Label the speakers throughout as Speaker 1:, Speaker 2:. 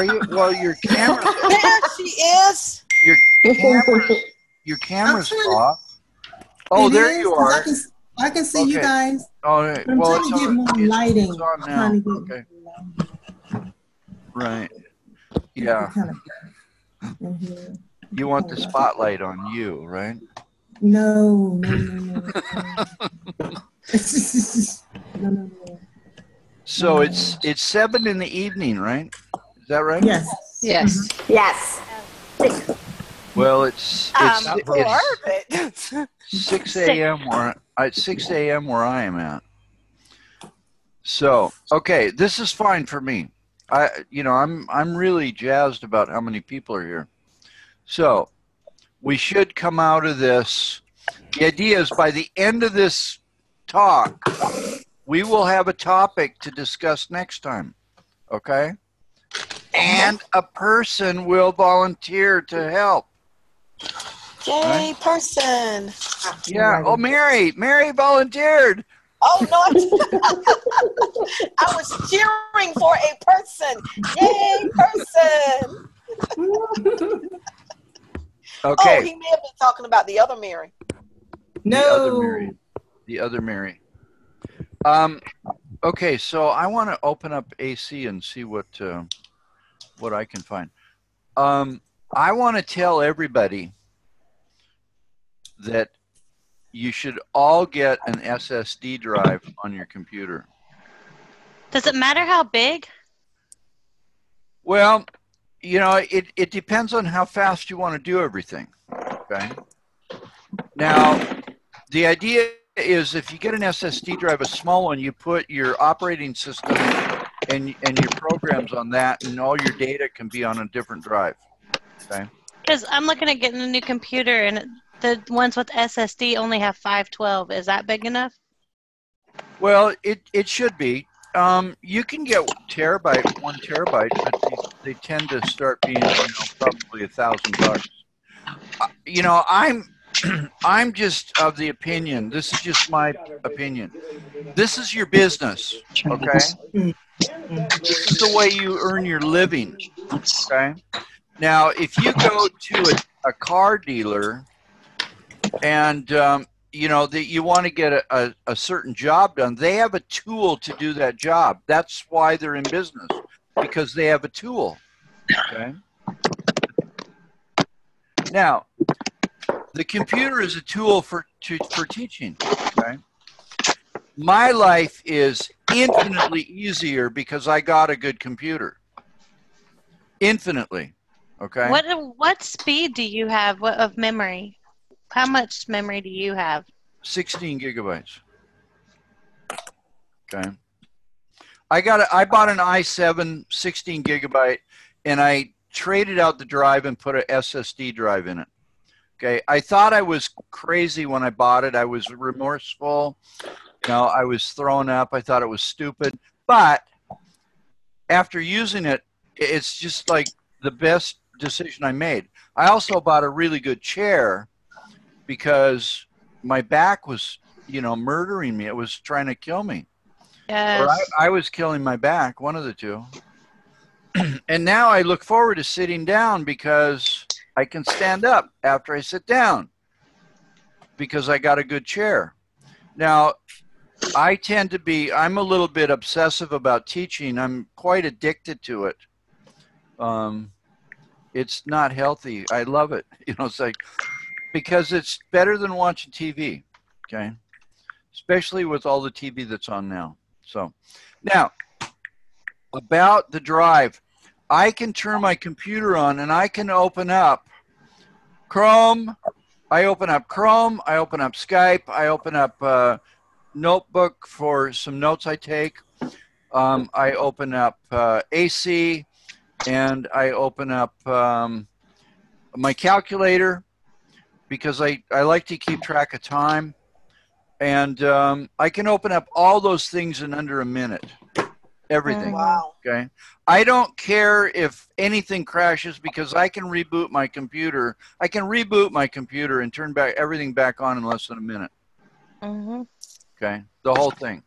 Speaker 1: Are you? Well, your camera's
Speaker 2: There she is.
Speaker 1: your camera's your
Speaker 3: I'm
Speaker 1: camera's
Speaker 3: trying to.
Speaker 1: off. Oh,
Speaker 3: It
Speaker 1: there
Speaker 3: is
Speaker 1: you
Speaker 3: because
Speaker 1: are.
Speaker 3: I can see you
Speaker 1: Okay.
Speaker 3: guys.
Speaker 1: All right.
Speaker 3: But I'm
Speaker 1: Well,
Speaker 3: trying
Speaker 1: it's
Speaker 3: to get
Speaker 1: on.
Speaker 3: more
Speaker 1: It's
Speaker 3: lighting.
Speaker 1: on
Speaker 3: I'm
Speaker 1: now.
Speaker 3: trying to get
Speaker 1: Okay.
Speaker 3: more
Speaker 1: Right.
Speaker 3: lighting.
Speaker 1: Yeah.
Speaker 3: Kind of in here.
Speaker 1: You want the spotlight on you, right?
Speaker 3: No, no, no, no, no. No, no, no.
Speaker 1: So it's 7 in the evening, right? Is that right?
Speaker 3: Yes.
Speaker 4: Yes.
Speaker 5: Yes.
Speaker 1: Well, it's
Speaker 2: Perfect.
Speaker 1: 6 a.m. where it's 6 a.m. where I am at. So okay, this is fine for me. I'm really jazzed about how many people are here. So we should come out of this. The idea is by the end of this talk, we will have a topic to discuss next time. Okay? And a person will volunteer to help.
Speaker 2: Yay,
Speaker 1: Right.
Speaker 2: person.
Speaker 1: Yeah. Oh, Mary volunteered.
Speaker 2: Oh, no. I was cheering for a person. Yay, person.
Speaker 1: Okay.
Speaker 2: Oh, he may have been talking about the other Mary.
Speaker 3: No.
Speaker 1: The other Mary. Okay, so I want to open up AC and see what I can find. I want to tell everybody that you should all get an SSD drive on your computer.
Speaker 4: Does it matter how big?
Speaker 1: Well, it depends on how fast you want to do everything. Okay. Now, the idea is if you get an SSD drive, a small one, you put your operating system and your programs on that, and all your data can be on a different drive. Okay.
Speaker 4: Because I'm looking at getting a new computer, and the ones with SSD only have 512. Is that big enough?
Speaker 1: Well, it should be. You can get 1 terabyte, but they tend to start being probably $1,000. I'm just of the opinion. This is just my opinion. This is your business, okay? This is the way you earn your living, okay? Now, if you go to a car dealer and that you want to get a certain job done, they have a tool to do that job. That's why they're in business, because they have a tool. Okay. Now, the computer is a tool for teaching. Okay. My life is infinitely easier because I got a good computer. Infinitely. Okay.
Speaker 4: What speed do you have of memory? How much memory do you have?
Speaker 1: 16 gigabytes. Okay. I bought an i7 16 gigabyte, and I traded out the drive and put a SSD drive in it. Okay. I thought I was crazy when I bought it. I was remorseful. I was thrown up. I thought it was stupid. But after using it, it's just like the best decision I made. I also bought a really good chair because my back was, murdering me. It was trying to kill me.
Speaker 4: Yes.
Speaker 1: Or I was killing my back, one of the two. And now I look forward to sitting down because I can stand up after I sit down because I got a good chair. Now, I'm a little bit obsessive about teaching. I'm quite addicted to it. It's not healthy. I love it. It's like, because it's better than watching TV, okay? Especially with all the TV that's on now. So, now, about the drive, I can turn my computer on and I can open up Chrome. I open up Chrome. I open up Skype. I open up Notebook for some notes I take. I open up AC, and I open up my calculator, because I like to keep track of time. And I can open up all those things in under a minute. Everything.
Speaker 2: Wow.
Speaker 1: Okay. I don't care if anything crashes because I can reboot my computer. I can reboot my computer and turn everything back on in less than a minute.
Speaker 4: Mm-hmm.
Speaker 1: Okay. The whole thing.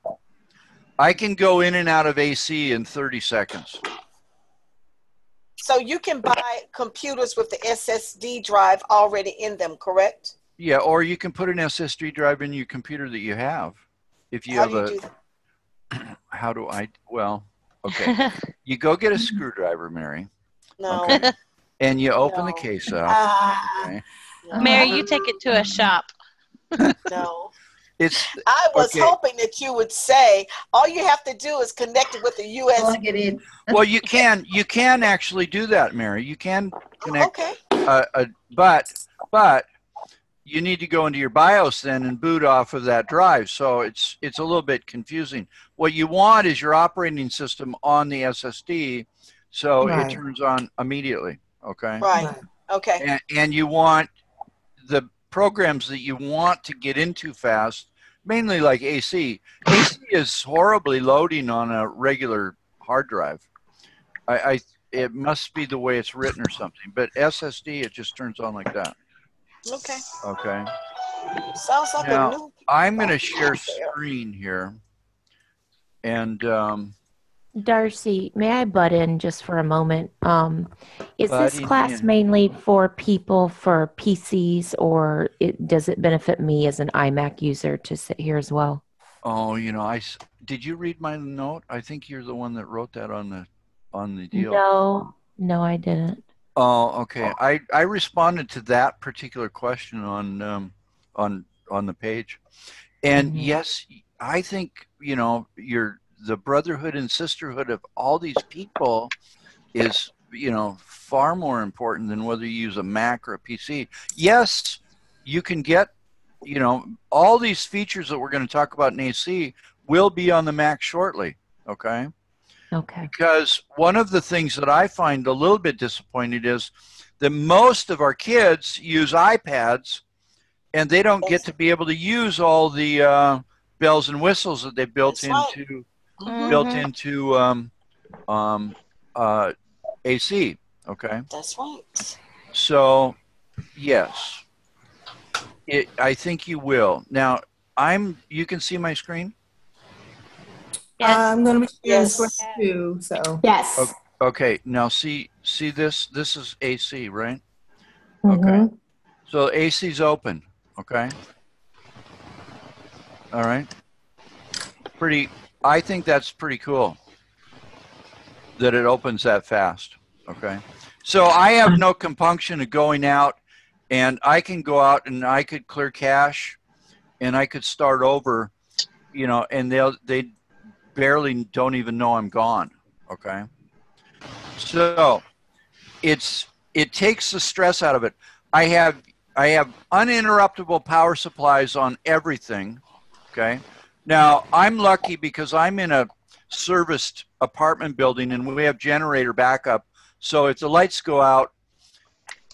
Speaker 1: I can go in and out of AC in 30 seconds.
Speaker 2: So you can buy computers with the SSD drive already in them, correct?
Speaker 1: Yeah, or you can put an SSD drive in your computer that you have. If you
Speaker 2: How
Speaker 1: have
Speaker 2: do you
Speaker 1: a,
Speaker 2: do that?
Speaker 1: how do I, well, okay. You go get a screwdriver, Mary,
Speaker 2: No.
Speaker 1: okay, and you open the
Speaker 2: No.
Speaker 1: case up.
Speaker 3: Ah.
Speaker 1: Okay.
Speaker 2: No.
Speaker 4: Mary, you take it to a shop.
Speaker 2: No.
Speaker 1: It's
Speaker 2: I was
Speaker 1: okay.
Speaker 2: hoping that you would say all you have to do is connect it with a USB.
Speaker 3: Plug it in.
Speaker 1: Well, you can actually do that, Mary. You can connect,
Speaker 2: Okay.
Speaker 1: but you need to go into your BIOS then and boot off of that drive. So it's a little bit confusing. What you want is your operating system on the SSD, so
Speaker 3: Right.
Speaker 1: it turns on immediately. Okay.
Speaker 2: Right. Okay.
Speaker 1: And you want the programs that you want to get into fast, mainly like AC. AC is horribly loading on a regular hard drive. It must be the way it's written or something. But SSD, it just turns on like that.
Speaker 2: Okay.
Speaker 1: Okay.
Speaker 2: Sounds like
Speaker 1: Now,
Speaker 2: a new.
Speaker 1: I'm going to share screen here. And
Speaker 5: Darcy, may I butt in just for a moment? Is this
Speaker 1: Butting
Speaker 5: class
Speaker 1: in.
Speaker 5: mainly for people for PCs, or does it benefit me as an iMac user to sit here as well?
Speaker 1: oh, you know, did you read my note? I think you're the one that wrote that on the deal.
Speaker 5: No, I didn't.
Speaker 1: Oh, okay. I responded to that particular question on the page, and
Speaker 5: Mhm.
Speaker 1: yes, I think the brotherhood and sisterhood of all these people is far more important than whether you use a Mac or a PC. Yes, you can get all these features that we're going to talk about in AC will be on the Mac shortly. Okay.
Speaker 5: Okay.
Speaker 1: Because one of the things that I find a little bit disappointed is that most of our kids use iPads and they don't get to be able to use all the bells and whistles that they built
Speaker 2: That's right.
Speaker 1: into
Speaker 4: Mhm.
Speaker 1: AC. Okay.
Speaker 2: That's right.
Speaker 1: So, yes, I think you will. Now, you can see my screen?
Speaker 4: Yes.
Speaker 3: I'm going to be sharing
Speaker 2: Yes.
Speaker 3: the screen too. So.
Speaker 5: Yes.
Speaker 1: Okay, now see this? This is AC, right?
Speaker 5: Mhm.
Speaker 1: Okay. So AC's open, okay? All right. I think that's pretty cool that it opens that fast, okay? So I have no compunction of going out, and I can go out and I could clear cache and I could start over, and they barely don't even know I'm gone, okay? So it takes the stress out of it. I have uninterruptible power supplies on everything, okay? Now, I'm lucky because I'm in a serviced apartment building and we have generator backup. So if the lights go out,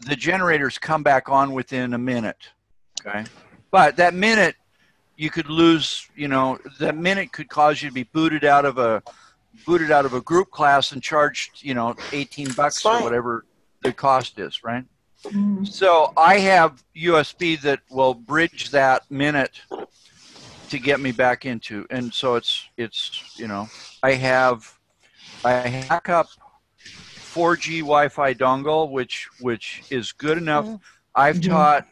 Speaker 1: the generators come back on within a minute, okay? But that minute you could lose, that minute could cause you to be booted out of a group class and charged, $18 or whatever the cost is, right?
Speaker 3: Mhm.
Speaker 1: So I have USB that will bridge that minute to get me back into, and so it's I have a backup 4G Wi-Fi dongle, which is good enough. I've
Speaker 3: Mhm.
Speaker 1: taught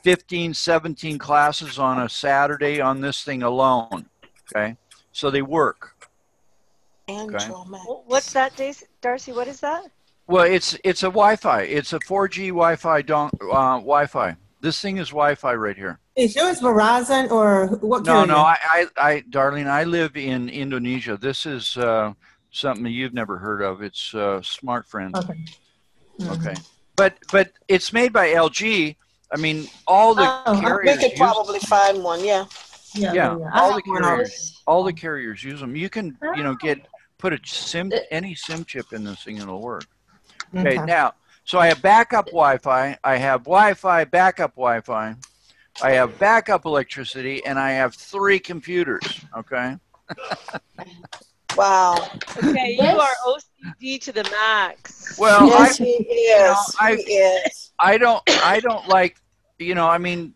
Speaker 1: 15, 17 classes on a Saturday on this thing alone. Okay, so they work.
Speaker 2: Andromax.
Speaker 6: What's that, Darcy? What is that?
Speaker 1: Well, it's a Wi-Fi. It's a 4G Wi-Fi Wi-Fi. This thing is Wi-Fi right here.
Speaker 3: Is yours Verizon or what
Speaker 1: No,
Speaker 3: carrier?
Speaker 1: darling, I live in Indonesia. This is something that you've never heard of. It's SmartFriend.
Speaker 3: Okay. Mhm.
Speaker 1: Okay, but it's made by LG. I mean, all the
Speaker 2: We
Speaker 1: carriers
Speaker 2: could
Speaker 1: use
Speaker 2: probably find one. Yeah.
Speaker 1: Yeah,
Speaker 3: I
Speaker 1: all
Speaker 3: have
Speaker 1: the
Speaker 3: one
Speaker 1: carriers, use them. You can, put any SIM chip in this thing and it'll work. Okay, now, so I have backup Wi-Fi, I have Wi-Fi, backup Wi-Fi, I have backup electricity, and I have 3 computers, okay?
Speaker 2: Wow.
Speaker 6: Okay, you are OCD to the max.
Speaker 1: Well,
Speaker 2: Yes, he is.
Speaker 1: I've-
Speaker 2: He is.
Speaker 1: I don't like, I mean,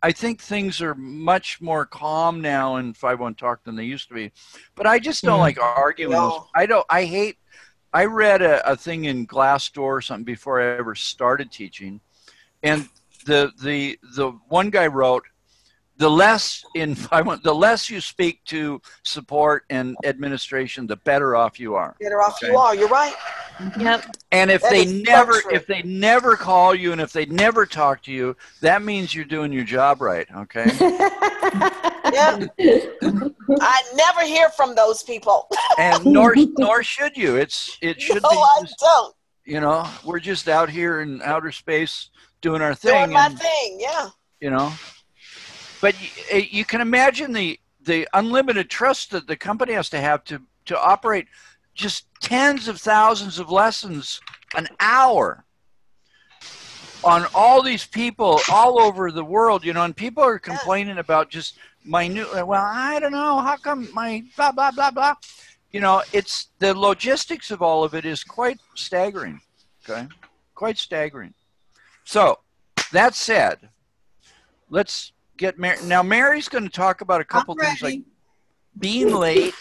Speaker 1: I think things are much more calm now in 5-1 Talk than they used to be, but I just don't like arguing.
Speaker 2: No.
Speaker 1: I hate I read a thing in Glassdoor or something before I ever started teaching, and the one guy wrote, the less you speak to support and administration, the better off you are.
Speaker 2: Better off you are. You're right.
Speaker 4: Yep.
Speaker 1: And if
Speaker 2: That
Speaker 1: they
Speaker 2: is so
Speaker 1: never
Speaker 2: true.
Speaker 1: if they never call you and if they never talk to you, that means you're doing your job right. Okay.
Speaker 2: Yeah. I never hear from those people.
Speaker 1: And nor should you. It should
Speaker 2: No,
Speaker 1: be.
Speaker 2: I don't.
Speaker 1: You know, we're just out here in outer space doing our thing.
Speaker 2: Doing my
Speaker 1: and,
Speaker 2: thing. Yeah.
Speaker 1: you know, but you can imagine the unlimited trust that the company has to have to operate just tens of thousands of lessons an hour on all these people all over the world, you know, and people are complaining about just minute, well, I don't know, how come my blah, blah, blah, blah. You know, it's the logistics of all of it is quite staggering, okay? Quite staggering. So, that said, let's get Mary. Now, Mary's going to talk about a couple
Speaker 3: I'm
Speaker 1: things like
Speaker 3: ready.
Speaker 1: being late,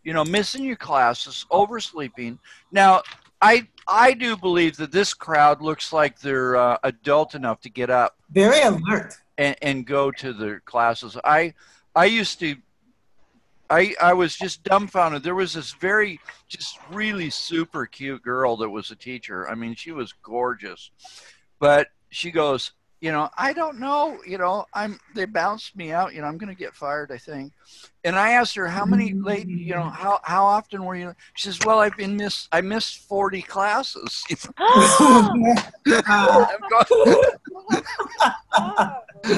Speaker 1: you know, missing your classes, oversleeping. Now, I do believe that this crowd looks like they're adult enough to get up
Speaker 3: Very alert.
Speaker 1: and go to their classes. I used to. I was just dumbfounded. There was this just really super cute girl that was a teacher. I mean, she was gorgeous, but she goes, you know, I don't know, you know, they bounced me out, you know, I'm going to get fired, I think. And I asked her, how many late, you know, how often were you? She says, well, I missed 40 classes.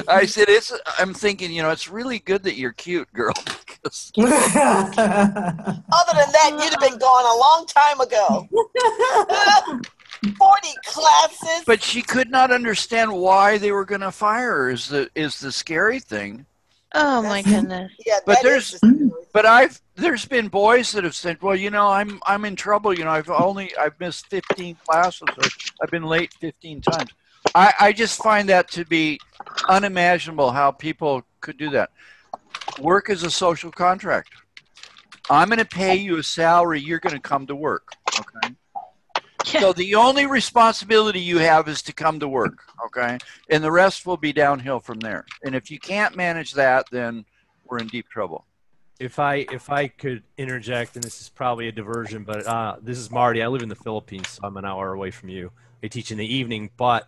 Speaker 1: I said, I'm thinking, you know, it's really good that you're cute, girl. Because
Speaker 2: Other than that, you'd have been gone a long time ago. 40 classes.
Speaker 1: but she could not understand why they were going to fire her is the scary thing.
Speaker 4: Oh my goodness.
Speaker 2: Yeah,
Speaker 1: But
Speaker 2: that is
Speaker 1: But there's been boys that have said, well, you know, I'm in trouble. You know, I've missed 15 classes. Or I've been late 15 times. I just find that to be unimaginable how people could do that. Work is a social contract. I'm going to pay you a salary. You're going to come to work. Okay.
Speaker 4: Yeah.
Speaker 1: So the only responsibility you have is to come to work. Okay. And the rest will be downhill from there. And if you can't manage that, then we're in deep trouble.
Speaker 7: If I could interject, and this is probably a diversion, but this is Marty. I live in the Philippines, so I'm an hour away from you. I teach in the evening, but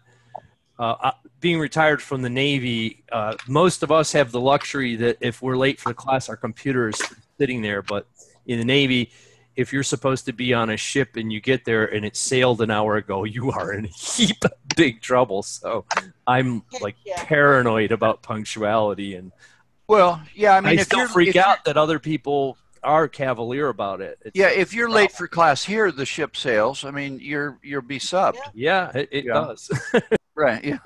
Speaker 7: being retired from the Navy, most of us have the luxury that if we're late for the class, our computer is sitting there. But in the Navy, if you're supposed to be on a ship and you get there and it sailed an hour ago, you are in a heap of big trouble. So I'm like paranoid about punctuality, and
Speaker 1: Well, yeah, I mean,
Speaker 7: I still freak out that other people are cavalier about it.
Speaker 1: Yeah, if you're late for class here, the ship sails. I mean, you'll be subbed.
Speaker 7: Yeah, it does.
Speaker 1: Right. Yeah.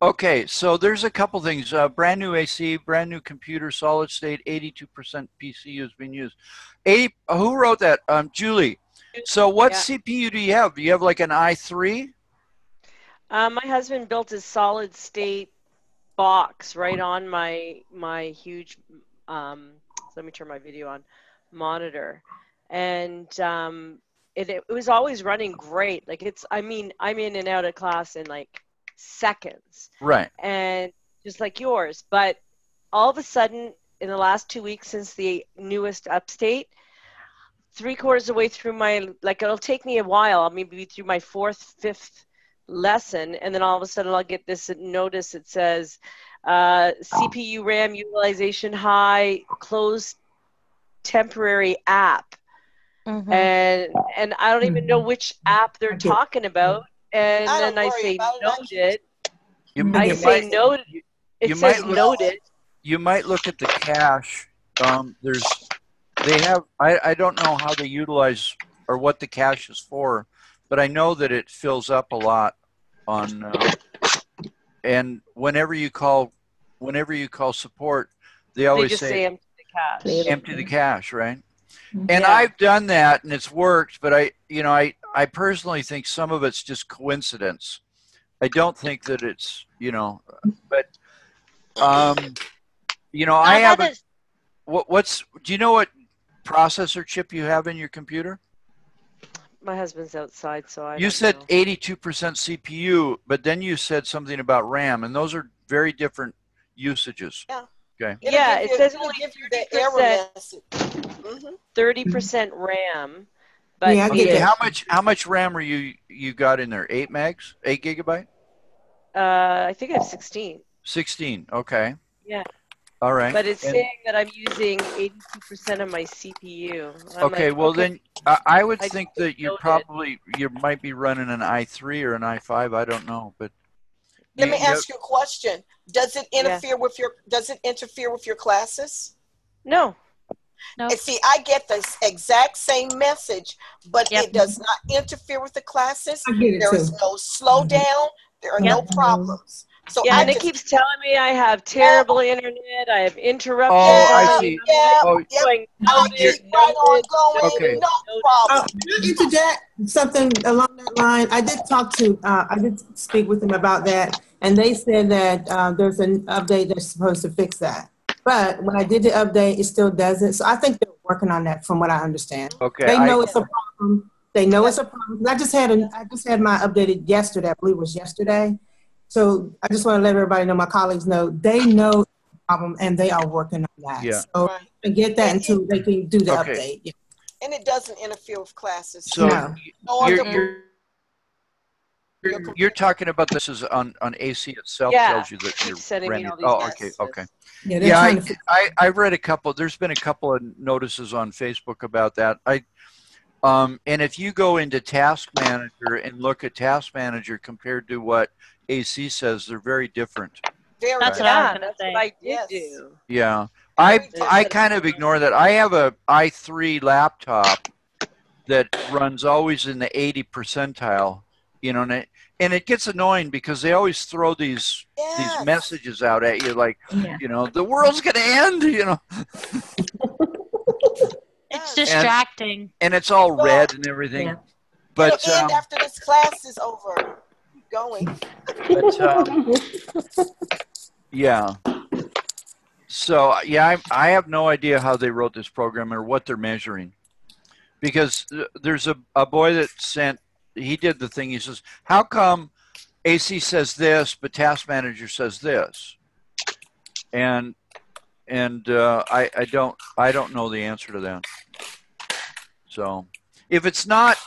Speaker 1: Okay, so there's a couple things. Brand new AC, brand new computer, solid state, 82% PCU is being used. Who wrote that? Julie. So what CPU do you have? Do you have like an i3?
Speaker 6: My husband built a solid state box right on my huge let me turn my video on monitor, and it was always running great. Like I'm in and out of class in like seconds,
Speaker 1: Right.
Speaker 6: and just like yours. But all of a sudden, in the last 2 weeks since the newest update, 3/4 of the way through it'll take me a while. I'll maybe be through my 4th, 5th lesson, and then all of a sudden I'll get this notice that says CPU RAM utilization high, closed temporary app.
Speaker 4: Mhm.
Speaker 6: And I don't even know which app they're talking about, and
Speaker 2: I don't
Speaker 6: then I
Speaker 2: worry
Speaker 6: say
Speaker 2: about it.
Speaker 6: noted.
Speaker 1: You,
Speaker 6: I
Speaker 1: you
Speaker 6: say
Speaker 1: might,
Speaker 6: noted. It
Speaker 1: you
Speaker 6: says
Speaker 1: might look-
Speaker 6: noted.
Speaker 1: you might look at the cache. I don't know how they utilize or what the cache is for, but I know that it fills up a lot on, and whenever you call support, they
Speaker 6: They
Speaker 1: always
Speaker 6: just say empty the cache.
Speaker 1: empty the cache, right? And I've done that and it's worked, but I personally think some of it's just coincidence. I don't think that it's, but I have do you know what processor chip you have in your computer?
Speaker 6: My husband's outside, so I
Speaker 1: You
Speaker 6: don't
Speaker 1: said
Speaker 6: know.
Speaker 1: 82% CPU, but then you said something about RAM, and those are very different usages.
Speaker 2: Yeah.
Speaker 1: Okay.
Speaker 6: Yeah, it says
Speaker 2: it'll
Speaker 6: only
Speaker 2: give you the
Speaker 6: 30%.
Speaker 2: error message. Mm-hmm.
Speaker 6: 30% RAM, but
Speaker 3: Yeah, I get
Speaker 1: Okay.
Speaker 3: that.
Speaker 1: How much RAM are you got in there? 8 megs? 8 gigabyte?
Speaker 6: I think I have 16.
Speaker 1: 16. Okay.
Speaker 6: Yeah.
Speaker 1: All right.
Speaker 6: But it's
Speaker 1: And-
Speaker 6: saying that I'm using 82% of my CPU. I'm
Speaker 1: okay.
Speaker 6: like,
Speaker 1: Well,
Speaker 6: okay.
Speaker 1: then I would
Speaker 6: I
Speaker 1: think
Speaker 6: just
Speaker 1: that you
Speaker 6: noted.
Speaker 1: you might be running an i3 or an i5. I don't know, but
Speaker 2: Let me ask you a question. Does it
Speaker 6: Yeah.
Speaker 2: interfere with your classes?
Speaker 6: No.
Speaker 4: No.
Speaker 2: And see, I get the exact same message, but
Speaker 4: Yep.
Speaker 2: it does not interfere with the classes.
Speaker 3: I get it
Speaker 2: There
Speaker 3: too.
Speaker 2: is no slowdown. There are no
Speaker 4: Yep.
Speaker 2: problems. So
Speaker 6: Yeah,
Speaker 2: I
Speaker 6: and it
Speaker 2: just
Speaker 6: keeps telling me I have terrible internet. I have interruptions.
Speaker 1: Oh, I
Speaker 2: Yeah,
Speaker 1: see.
Speaker 2: yeah,
Speaker 1: Oh,
Speaker 2: yeah.
Speaker 6: Going
Speaker 2: I
Speaker 6: noted,
Speaker 2: keep right on going.
Speaker 1: Okay.
Speaker 2: No
Speaker 3: Can
Speaker 2: problem.
Speaker 3: I interject something along that line? I did speak with them about that, and they said that there's an update that's supposed to fix that. But when I did the update, it still doesn't. So I think they're working on that, from what I understand.
Speaker 1: okay.
Speaker 3: They know it's a problem. They know it's a problem. I just had my updated yesterday. I believe it was yesterday. So I just want to let everybody know, my colleagues know, they know the problem and they are working on that.
Speaker 1: Yeah.
Speaker 3: So
Speaker 2: Right.
Speaker 3: forget that until they can do the
Speaker 1: Okay.
Speaker 3: update. Yeah.
Speaker 2: And it doesn't interfere with classes.
Speaker 1: So
Speaker 3: No.
Speaker 2: No
Speaker 1: you're,
Speaker 2: other-
Speaker 1: you're you're talking about this is on AC itself
Speaker 6: Yeah.
Speaker 1: tells you that
Speaker 6: Keep
Speaker 1: you're
Speaker 6: sending me
Speaker 1: running.
Speaker 6: all these
Speaker 1: Oh, okay,
Speaker 6: messages.
Speaker 1: okay.
Speaker 3: Yeah, they're
Speaker 1: Yeah,
Speaker 3: trying to fix
Speaker 1: I've read a couple. There's been a couple of notices on Facebook about that. And if you go into Task Manager and look at Task Manager compared to what AC says, they're very different.
Speaker 2: Very
Speaker 4: That's
Speaker 2: good.
Speaker 4: what I was
Speaker 6: Yeah,
Speaker 4: gonna
Speaker 6: that's
Speaker 4: say.
Speaker 6: what I did
Speaker 2: Yes.
Speaker 6: do.
Speaker 1: Yeah,
Speaker 2: Very
Speaker 1: I
Speaker 2: different.
Speaker 1: kind of ignore that. I have a i3 laptop that runs always in the 80 percentile, you know, and it gets annoying because they always throw these
Speaker 2: Yes.
Speaker 1: messages out at you like,
Speaker 5: Yeah.
Speaker 1: you know, the world's gonna end, you know,
Speaker 4: It's
Speaker 2: Yes.
Speaker 4: distracting.
Speaker 1: and it's all red and everything.
Speaker 5: Yeah.
Speaker 1: But
Speaker 2: It'll end after this class is over. Keep going.
Speaker 1: yeah. So yeah, I have no idea how they wrote this program or what they're measuring, because there's a boy that he did the thing. He says, how come AC says this but Task Manager says this? And I don't know the answer to that. So if it's not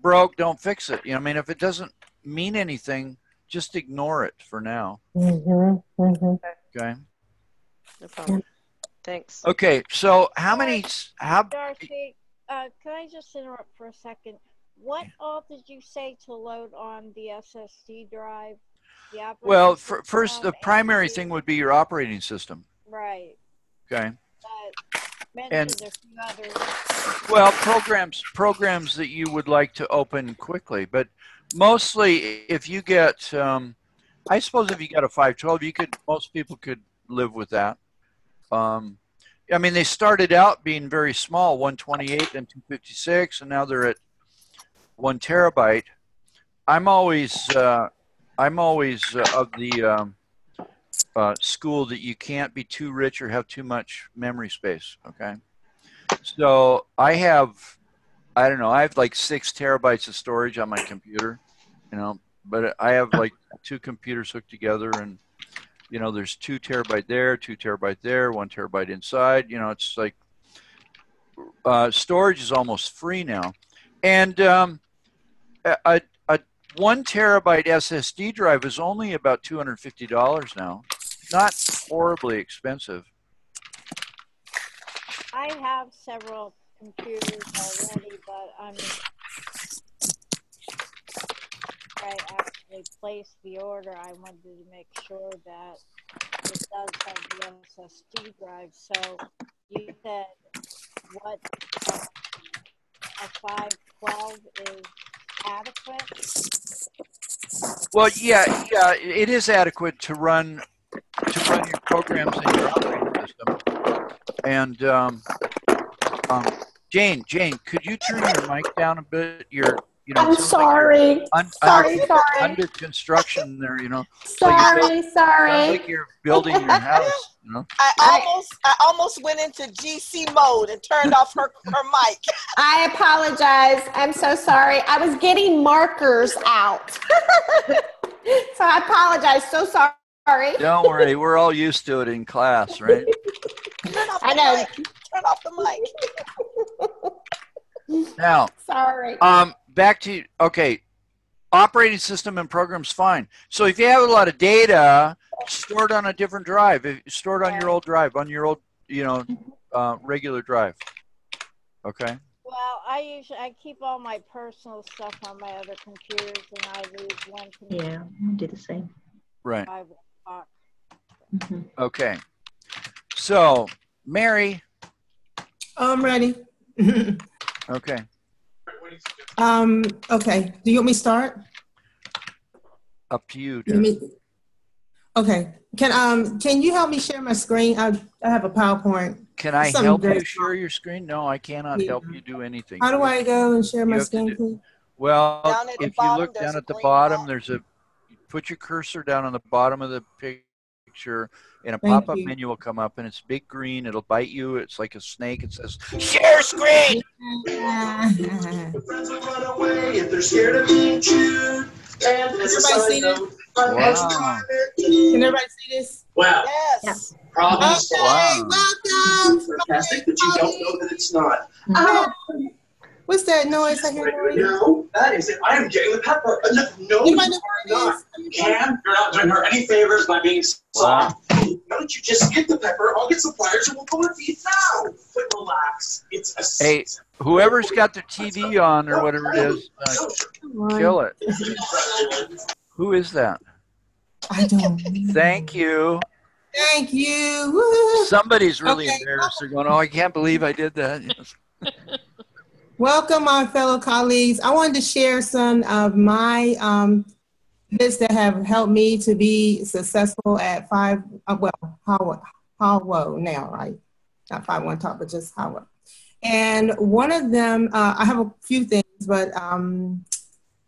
Speaker 1: broke, don't fix it. You know, I mean, if it doesn't mean anything, just ignore it for now. Okay.
Speaker 6: No problem. Thanks.
Speaker 1: Okay. So how
Speaker 8: Darcy, can I just interrupt for a second? What all did you say to load on the SSD drive? The operating
Speaker 1: well,
Speaker 8: system
Speaker 1: first, the
Speaker 8: and
Speaker 1: primary
Speaker 8: the-
Speaker 1: thing would be your operating system.
Speaker 8: Right.
Speaker 1: Okay.
Speaker 8: But mentioned a few others.
Speaker 1: Well, programs that you would like to open quickly, but mostly if you get, I suppose if you got a 512, most people could live with that. I mean, they started out being very small, 128 and 256, and now they're at 1 terabyte. I'm always of the school that you can't be too rich or have too much memory space. Okay, so I have like 6 terabytes of storage on my computer, you know, but I have like 2 computers hooked together, and you know, there's 2 terabyte there, 2 terabyte there, 1 terabyte inside. You know, it's like storage is almost free now, and a 1 terabyte SSD drive is only about $250 now. Not horribly expensive.
Speaker 8: I have several computers already, but I actually placed the order. I wanted to make sure that it does have the SSD drive. So you said what a 512 is adequate?
Speaker 1: Well, yeah, it is adequate to run your programs in your operating system. And Jane, could you turn your mic down a bit? you know,
Speaker 5: I'm
Speaker 1: it sounds like you're
Speaker 5: sorry. Sorry.
Speaker 1: under construction there, you know. So you
Speaker 5: Sorry.
Speaker 1: sounds like you're building your house, you know.
Speaker 2: I almost went into GC mode and turned off her mic.
Speaker 9: I apologize. I'm so sorry. I was getting markers out. So I apologize. So sorry.
Speaker 1: Don't worry, we're all used to it in class, right?
Speaker 2: Turn off the
Speaker 9: I know.
Speaker 2: mic. Turn off the mic.
Speaker 1: Now,
Speaker 9: Sorry.
Speaker 1: back to, okay, operating system and programs, fine. So if you have a lot of data, store it on a different drive. Store it on your old drive, on your old, you know, regular drive. Okay?
Speaker 8: Well, I keep all my personal stuff on my other computers, and I lose one computer.
Speaker 5: Yeah, I do the same.
Speaker 1: Right.
Speaker 8: I will talk.
Speaker 1: Okay. So, Mary.
Speaker 3: I'm ready.
Speaker 1: Okay.
Speaker 3: Okay. Do you want me to start?
Speaker 1: Up to you.
Speaker 3: Okay. Can you help me share my screen? I have a PowerPoint.
Speaker 1: Can I
Speaker 3: Something
Speaker 1: help
Speaker 3: good.
Speaker 1: you share your screen? No, I cannot help you do anything.
Speaker 3: How do I go and share my
Speaker 1: have to
Speaker 3: screen,
Speaker 1: do-
Speaker 3: please?
Speaker 1: Well,
Speaker 2: Down at the
Speaker 1: if you
Speaker 2: bottom,
Speaker 1: look
Speaker 2: there's
Speaker 1: down
Speaker 2: a
Speaker 1: at the
Speaker 2: green
Speaker 1: bottom,
Speaker 2: box.
Speaker 1: there's a, put your cursor down on the bottom of the picture, and a
Speaker 3: Thank
Speaker 1: pop-up
Speaker 3: you.
Speaker 1: menu will come up, and it's big green. It'll bite you. It's like a snake. It says, share screen.
Speaker 10: Friends would run away if they're scared of being chewed. And as a
Speaker 3: Everybody see
Speaker 10: side
Speaker 3: this?
Speaker 10: note,
Speaker 1: Wow.
Speaker 3: Can everybody see this?
Speaker 10: wow,
Speaker 2: Yes.
Speaker 10: problem
Speaker 3: Okay,
Speaker 10: solved.
Speaker 3: welcome.
Speaker 10: Fantastic, but you don't know that it's not.
Speaker 3: What's that noise I hear?
Speaker 10: Right now, that is it. I am getting the pepper. No, you
Speaker 3: Anybody know
Speaker 10: are
Speaker 3: what
Speaker 10: not.
Speaker 3: it is?
Speaker 10: Cam, you're not doing her any favors by being soft. Why don't you just get the pepper? I'll get some pliers and we'll go and feed now. But relax. It's a
Speaker 1: Hey, whoever's got their TV on or whatever it is, kill it. Who is that?
Speaker 3: I don't.
Speaker 1: Thank you.
Speaker 3: Thank you. Woo.
Speaker 1: Somebody's really
Speaker 3: Okay.
Speaker 1: embarrassed. They're going, oh, I can't believe I did that.
Speaker 3: Welcome, my fellow colleagues. I wanted to share some of my bits that have helped me to be successful at Howard now, right? Not 5-1 Talk, but just Howard. And one of them, I have a few things, but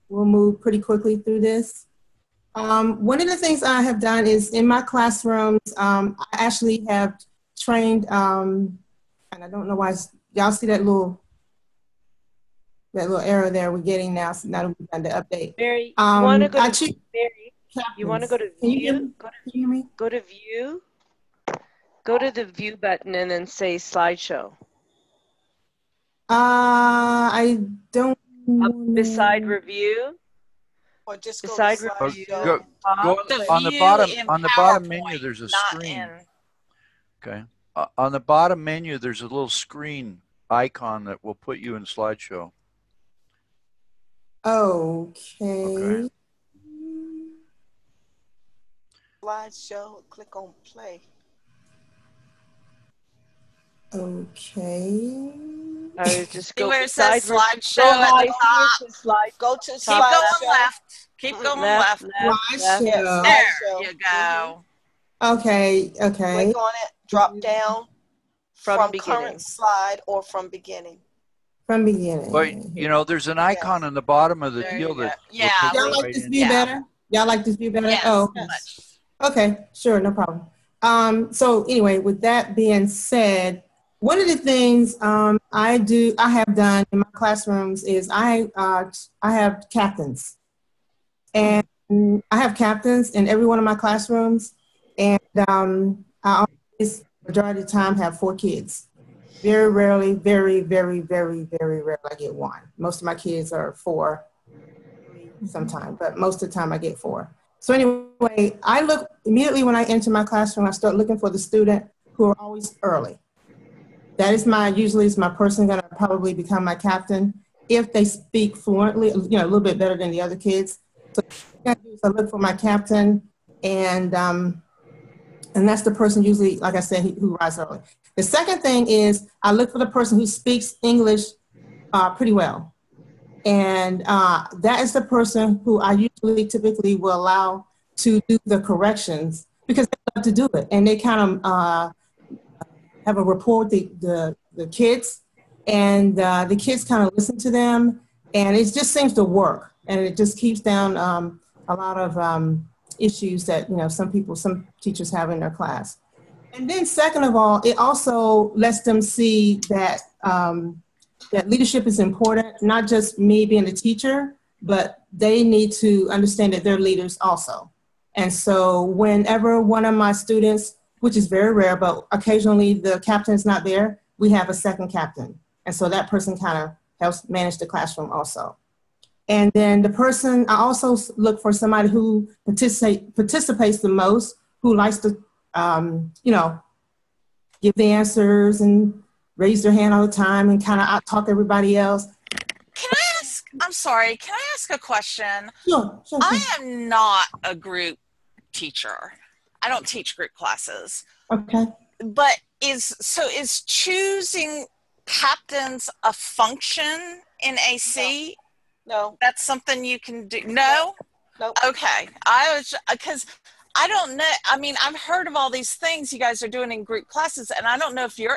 Speaker 3: we'll move pretty quickly through this. One of the things I have done is in my classrooms, I actually have trained, and I don't know why, y'all see that little error there we're getting now, so now that we've done the update.
Speaker 6: Mary, you want to go
Speaker 3: I
Speaker 6: to
Speaker 3: choose
Speaker 6: Mary? You want to go to
Speaker 3: Can you hear
Speaker 6: view?
Speaker 3: me? Can you hear me?
Speaker 6: Go to view. Go to the view button and then say slideshow.
Speaker 3: I don't.
Speaker 6: Up beside review.
Speaker 2: Or just go
Speaker 6: Beside
Speaker 2: to
Speaker 6: review.
Speaker 1: Go
Speaker 2: The
Speaker 1: on the
Speaker 2: view
Speaker 1: bottom.
Speaker 2: in
Speaker 1: On the bottom
Speaker 2: PowerPoint,
Speaker 1: menu, there's a
Speaker 2: not
Speaker 1: screen.
Speaker 2: in-
Speaker 1: Okay. On the bottom menu, there's a little screen icon that will put you in slideshow.
Speaker 3: Okay.
Speaker 2: Slideshow, click on play.
Speaker 3: Okay.
Speaker 6: Just
Speaker 2: See
Speaker 6: go
Speaker 2: where it says
Speaker 6: beside
Speaker 2: slideshow at the top? Go to
Speaker 6: Keep
Speaker 2: slideshow.
Speaker 6: going
Speaker 2: left. Keep going left.
Speaker 3: Slideshow.
Speaker 2: There you go.
Speaker 3: Okay.
Speaker 2: Click on it. Drop down from
Speaker 6: beginning.
Speaker 2: current slide or from beginning.
Speaker 3: From beginning.
Speaker 1: But you know, there's an icon on the bottom of the
Speaker 2: There
Speaker 1: deal
Speaker 2: you
Speaker 1: that.
Speaker 2: go. Yeah.
Speaker 1: will put
Speaker 3: Y'all
Speaker 1: you
Speaker 3: like
Speaker 1: right
Speaker 3: this
Speaker 1: in.
Speaker 3: view better? Y'all like this view better?
Speaker 2: Yes,
Speaker 3: Oh,
Speaker 2: much.
Speaker 3: okay. Sure, no problem. So anyway, with that being said, one of the things I have done in my classrooms is I have captains, and I have captains in every one of my classrooms, and I always, majority of the time, have 4 kids. Very rarely, very, very, very, very rarely I get 1. Most of my kids are 4 sometimes, but most of the time I get 4. So anyway, I look immediately when I enter my classroom, I start looking for the student who are always early. That is usually is my person going to probably become my captain if they speak fluently, a little bit better than the other kids. So what I do is I look for my captain, and that's the person usually, like I said, who arrives early. The second thing is I look for the person who speaks English pretty well. And that is the person who I typically will allow to do the corrections because they love to do it. And they kind of have a rapport with the kids. And the kids kind of listen to them. And it just seems to work. And it just keeps down a lot of issues that, some teachers have in their class. And then second of all, it also lets them see that that leadership is important, not just me being a teacher, but they need to understand that they're leaders also. And so whenever one of my students, which is very rare, but occasionally the captain is not there, we have a second captain. And so that person kind of helps manage the classroom also. And then I also look for somebody who participates the most, who likes to, give the answers and raise their hand all the time and kind of out-talk everybody else.
Speaker 2: I'm sorry, can I ask a question?
Speaker 3: Sure.
Speaker 2: I am not a group teacher. I don't teach group classes.
Speaker 3: Okay.
Speaker 2: But is choosing captains a function in AC?
Speaker 9: No.
Speaker 2: That's something you can do? No?
Speaker 9: Nope.
Speaker 2: Okay. Because I don't know. I mean, I've heard of all these things you guys are doing in group classes, and I don't know if you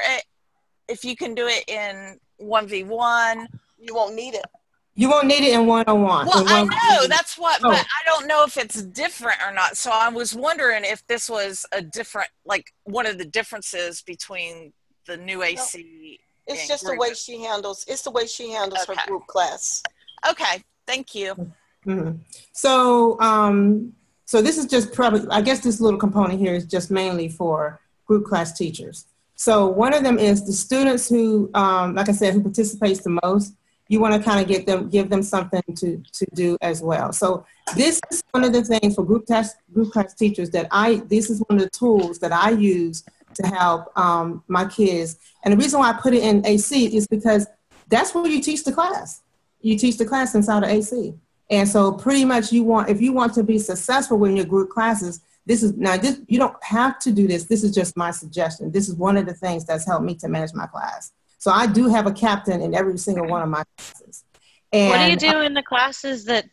Speaker 2: can do it in 1v1.
Speaker 9: You won't need it.
Speaker 3: You won't need it in one-on-one.
Speaker 2: Well, I know that's what, but I don't know if it's different or not. So I was wondering if this was a different, like one of the differences between the new AC.
Speaker 9: No, it's just the way she handles. It's the way she handles her group class.
Speaker 2: Okay, thank you.
Speaker 3: Mm-hmm. So, so this is just probably, I guess this little component here is just mainly for group class teachers. So one of them is the students who, like I said, who participates the most. You want to kind of give them something to do as well. So this is one of the things for group class teachers this is one of the tools that I use to help my kids. And the reason why I put it in AC is because that's where you teach the class. You teach the class inside of AC. And so pretty much if you want to be successful in your group classes, you don't have to do this. This is just my suggestion. This is one of the things that's helped me to manage my class. So I do have a captain in every single one of my classes. And
Speaker 4: what do you do in the classes that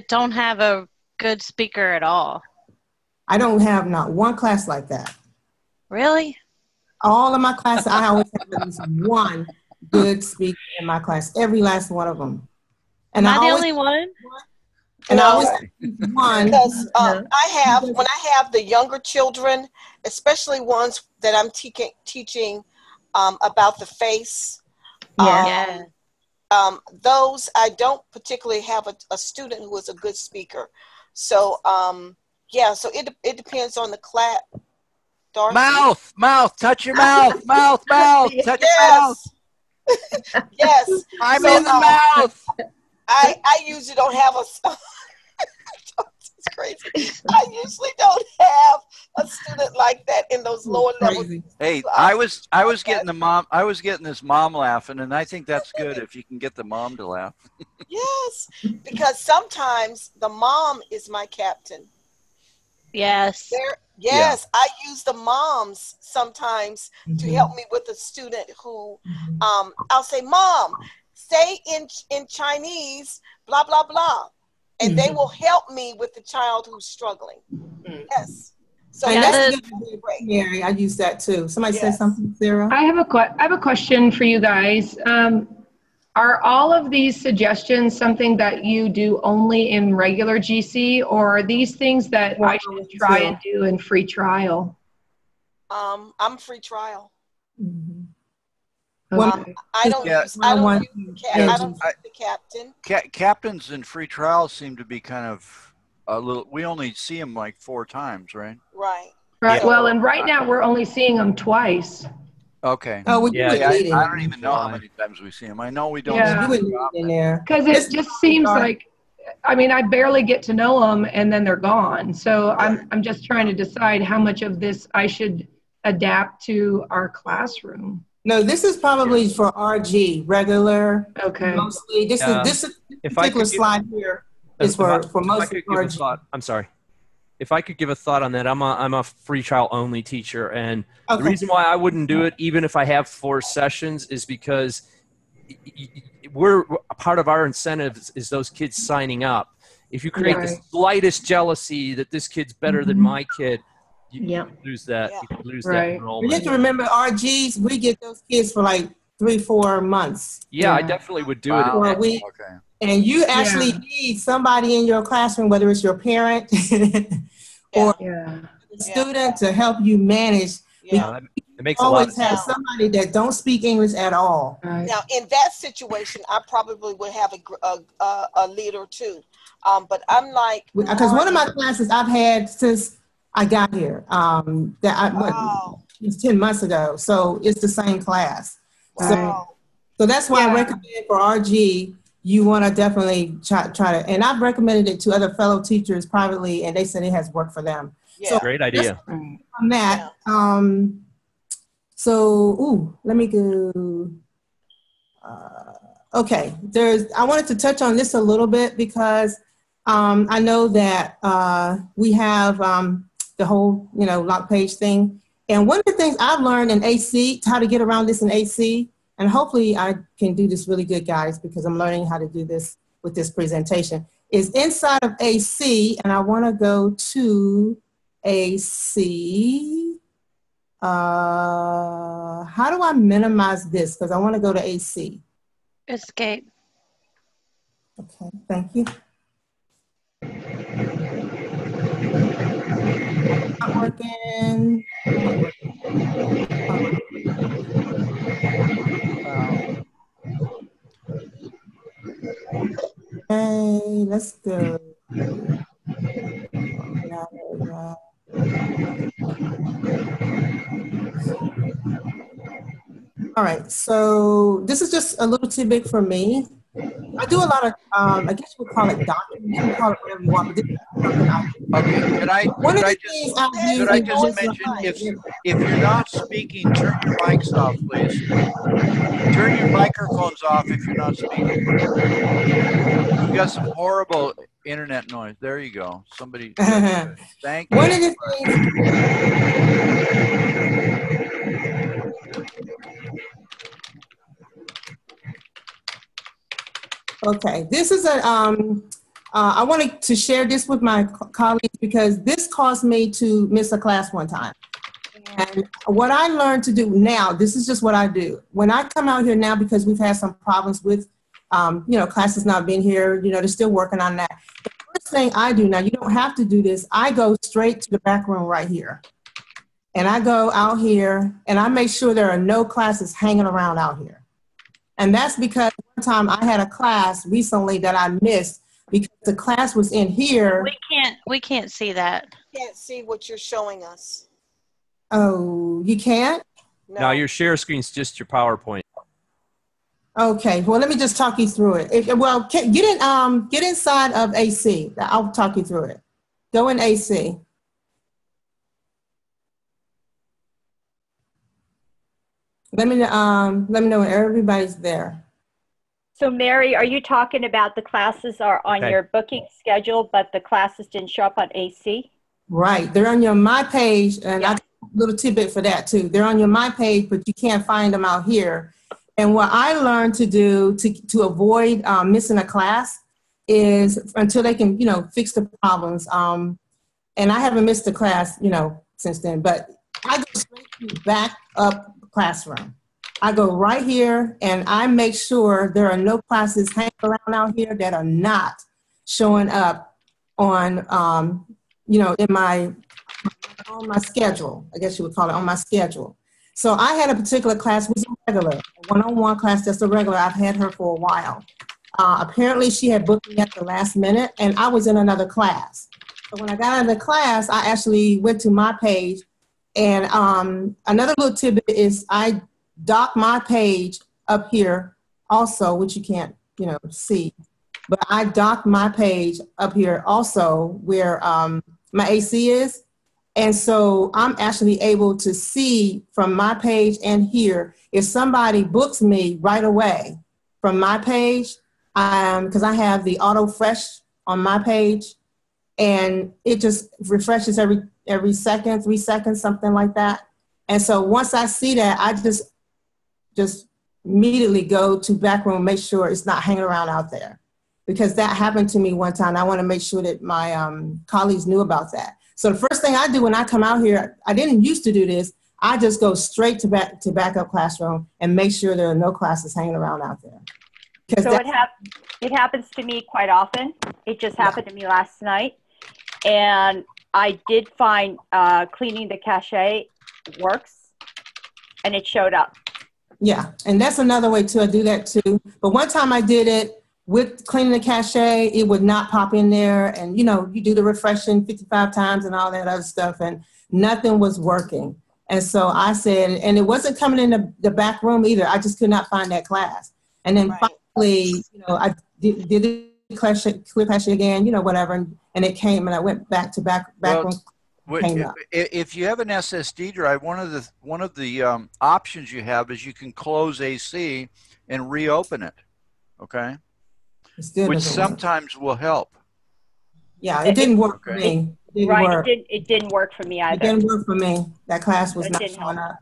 Speaker 4: don't have a good speaker at all?
Speaker 3: I don't have not one class like that.
Speaker 4: Really?
Speaker 3: All of my classes, I always have at least one good speaker in my class, every last one of them. And
Speaker 4: Am I the only one?
Speaker 3: And I always have one.
Speaker 9: Because when I have the younger children, especially ones that I'm teaching about the face. Those I don't particularly have a student who is a good speaker. So so it depends on the class.
Speaker 1: Mouth, touch your mouth, mouth, touch your mouth.
Speaker 9: Yes.
Speaker 1: I'm in the mouth.
Speaker 9: I usually don't have it's crazy. I usually don't have a student like that in those lower levels.
Speaker 1: Hey, I was getting this mom laughing, and I think that's good if you can get the mom to laugh.
Speaker 9: Yes, because sometimes the mom is my captain.
Speaker 4: Yes.
Speaker 9: Yes, I use the moms sometimes to help me with a student who I'll say, Mom, say in Chinese, blah, blah, blah. And they will help me with the child who's struggling. Yes. So that's
Speaker 3: great. Mary, I use that too. Somebody say something, Sarah?
Speaker 11: I have a question for you guys. Are all of these suggestions something that you do only in regular GC, or are these things that I should try and do in free trial?
Speaker 9: I'm free trial.
Speaker 3: Well,
Speaker 9: I don't use the captain.
Speaker 1: Captains in free trials seem to be kind of a little. We only see them like 4 times, right?
Speaker 9: Right.
Speaker 11: Right. Yeah. Well, and right now we're only seeing them twice.
Speaker 1: Okay.
Speaker 3: Oh,
Speaker 1: I don't even know how many times we see them. I know we don't.
Speaker 11: Yeah.
Speaker 3: See them in there
Speaker 11: because it just seems like, I mean, I barely get to know them and then they're gone. So I'm just trying to decide how much of this I should adapt to our classroom.
Speaker 3: No, this is probably for RG, regular.
Speaker 11: Okay.
Speaker 3: Mostly. This particular slide here is for most RG.
Speaker 7: I'm sorry. If I could give a thought on that, I'm a free trial only teacher, and the reason why I wouldn't do it, even if I have 4 sessions, is because we're part of our incentives is those kids signing up. If you create the slightest jealousy that this kid's better than my kid, you lose that. You lose that enrollment.
Speaker 3: You have to remember, RGs, we get those kids for like 3-4 months.
Speaker 7: Yeah, I definitely would do it.
Speaker 3: For a week. And you actually need somebody in your classroom, whether it's your parent or the student, to help you manage.
Speaker 7: It makes
Speaker 3: you
Speaker 7: a lot
Speaker 3: always
Speaker 7: of sense.
Speaker 3: have somebody that don't speak English at all.
Speaker 9: Now, in that situation, I probably would have a leader too. But I'm like,
Speaker 3: because one of my classes I've had since I got here, it's 10 months ago, so it's the same class.
Speaker 9: Wow.
Speaker 3: So that's why I recommend for RG, you want to definitely try to, and I've recommended it to other fellow teachers privately, and they said it has worked for them.
Speaker 9: Yeah.
Speaker 3: So
Speaker 7: Great idea.
Speaker 3: on that, let me go. Okay, I wanted to touch on this a little bit because I know that we have the whole, lock page thing. And one of the things I've learned in AC, how to get around this in AC, and hopefully I can do this really good, guys, because I'm learning how to do this with this presentation, is inside of AC, and I want to go to AC. How do I minimize this? Because I want to go to AC.
Speaker 4: Escape.
Speaker 3: Okay, thank you. Not working. Hey, let's go. All right, so this is just a little tidbit for me. I do a lot of, I guess you would call it docking. You can call it whatever you want, but this is something I do.
Speaker 1: Okay, could I just mention, if you're not speaking, turn your mics off, please. Turn your microphones off if you're not speaking. You've got some horrible internet noise. There you go. Somebody, thank you.
Speaker 3: One of the things, okay, this is I wanted to share this with my colleagues because this caused me to miss a class one time. And what I learned to do now, this is just what I do. When I come out here now, because we've had some problems with, classes not being here, they're still working on that. The first thing I do now, you don't have to do this, I go straight to the back room right here. And I go out here and I make sure there are no classes hanging around out here. And that's because one time I had a class recently that I missed because the class was in here.
Speaker 4: We can't see that.
Speaker 9: Can't see what you're showing us.
Speaker 3: Oh, you can't?
Speaker 7: No, your share screen's just your PowerPoint.
Speaker 3: Okay, well, let me just talk you through it. Get inside of AC. I'll talk you through it. Go in AC. Let me know when everybody's there.
Speaker 12: So Mary, are you talking about the classes are on your booking schedule, but the classes didn't show up on AC?
Speaker 3: Right, they're on your My Page, and I got a little tidbit for that too. They're on your My Page, but you can't find them out here. And what I learned to do to avoid missing a class is until they can, fix the problems. And I haven't missed a class, since then, but I go straight to back up classroom. I go right here and I make sure there are no classes hanging around out here that are not showing up on, on my schedule. I guess you would call it on my schedule. So I had a particular class, was a regular, a one-on-one class that's a regular. I've had her for a while. Apparently she had booked me at the last minute and I was in another class. So when I got out of the class, I actually went to My Page. And another little tidbit is I dock My Page up here also, which you can't, see. But I dock My Page up here also where my AC is. And so I'm actually able to see from My Page and here, if somebody books me right away from My Page, because I have the auto fresh on My Page, and it just refreshes every second, 3 seconds, something like that. And so once I see that, I just immediately go to back room, make sure it's not hanging around out there. Because that happened to me one time. I want to make sure that my colleagues knew about that. So the first thing I do when I come out here, I didn't used to do this, I just go straight to backup classroom and make sure there are no classes hanging around out there. Because
Speaker 12: So it happens to me quite often. It just happened to me last night. And I did find cleaning the cache works, and it showed up.
Speaker 3: Yeah, and that's another way too. I do that too. But one time I did it with cleaning the cache, it would not pop in there. And you know, you do the refreshing 55 times and all that other stuff, and nothing was working. And so I said, and it wasn't coming in the back room either. I just could not find that class. And then finally, you know, I did the clear cache again, you know, whatever, and it came, and I went back to back room.
Speaker 1: If you have an SSD drive, one of the options you have is you can close AC and reopen it. Okay, which sometimes will help.
Speaker 3: Yeah, it didn't work for me.
Speaker 12: It didn't work for me either.
Speaker 3: It didn't work for me. That class was not showing up.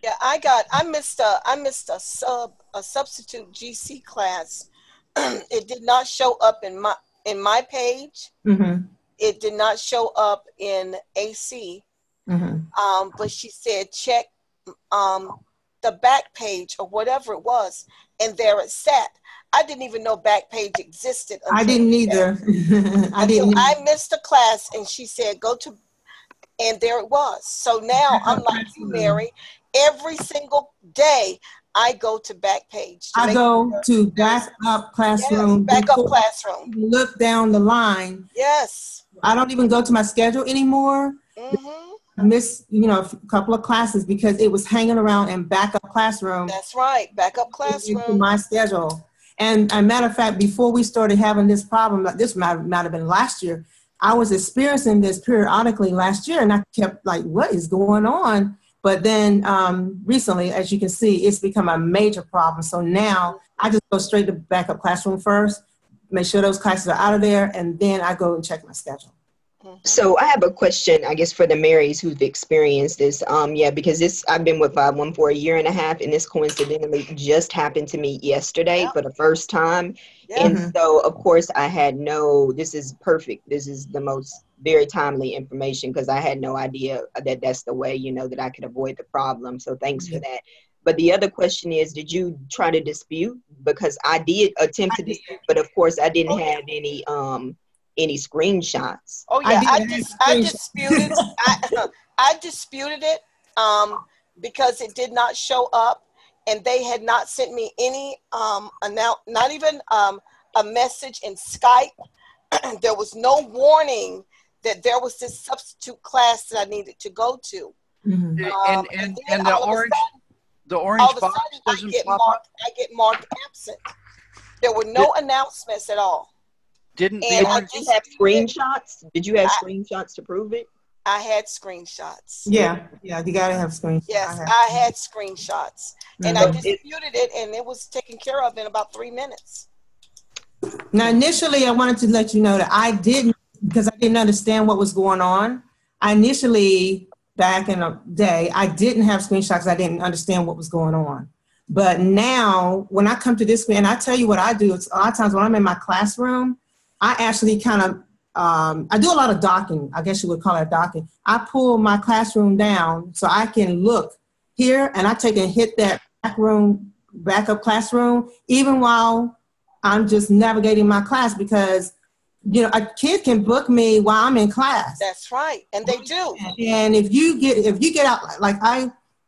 Speaker 9: Yeah, I missed a substitute GC class. It did not show up in my page.
Speaker 3: Mm-hmm.
Speaker 9: It did not show up in AC.
Speaker 3: Mm-hmm.
Speaker 9: But she said check the back page or whatever it was, and there it sat. I didn't even know Backpage existed.
Speaker 3: I didn't either.
Speaker 9: I missed a class, and she said go to, and there it was. So now I'm like you, Mary. Every single day I go to Backpage.
Speaker 3: I go to Backup Classroom.
Speaker 9: Yes, Backup Classroom.
Speaker 3: Look down the line.
Speaker 9: Yes.
Speaker 3: I don't even go to my schedule anymore.
Speaker 9: Mm-hmm.
Speaker 3: I missed, you know, a couple of classes because it was hanging around in Backup Classroom.
Speaker 9: That's right, Backup Classroom.
Speaker 3: Into my schedule. And a matter of fact, before we started having this problem, this might have been last year, I was experiencing this periodically last year, and I kept like, what is going on? But then recently, as you can see, it's become a major problem. So now I just go straight to Backup Classroom first, make sure those classes are out of there, and then I go and check my schedule.
Speaker 13: So I have a question, I guess, for the Marys who've experienced this. Yeah, because I've been with 5-1 for a year and a half, and this coincidentally just happened to me yesterday for the first time. And so, of course, I had this is perfect. This is the most very timely information because I had no idea that that's the way, you know, that I could avoid the problem. So thanks for that. But the other question is, did you try to dispute? Because I did attempt to dispute, but of course I didn't have any screenshots.
Speaker 9: Oh yeah, I disputed. I disputed it because it did not show up, and they had not sent me any not even a message in Skype. There was no warning that there was this substitute class that I needed to go to.
Speaker 1: Mm-hmm. And the orange box doesn't pop up?
Speaker 9: I get marked absent. There were no announcements at all.
Speaker 13: Did you have screenshots? Did you have screenshots to prove it?
Speaker 9: I had screenshots.
Speaker 3: Yeah, you gotta have screenshots.
Speaker 9: Yes, I had screenshots, and I disputed it, and it was taken care of in about 3 minutes.
Speaker 3: Now, initially, I wanted to let you know that I didn't, because I didn't understand what was going on. I initially, back in the day, I didn't have screenshots. I didn't understand what was going on. But now, when I come to this screen, and I tell you what I do, it's a lot of times when I'm in my classroom, I actually kind of, I do a lot of docking. I guess you would call it docking. I pull my classroom down so I can look here, and I take and hit that backup classroom, even while I'm just navigating my class, because, you know, a kid can book me while I'm in class.
Speaker 9: That's right, and they do.
Speaker 3: And if you get out, like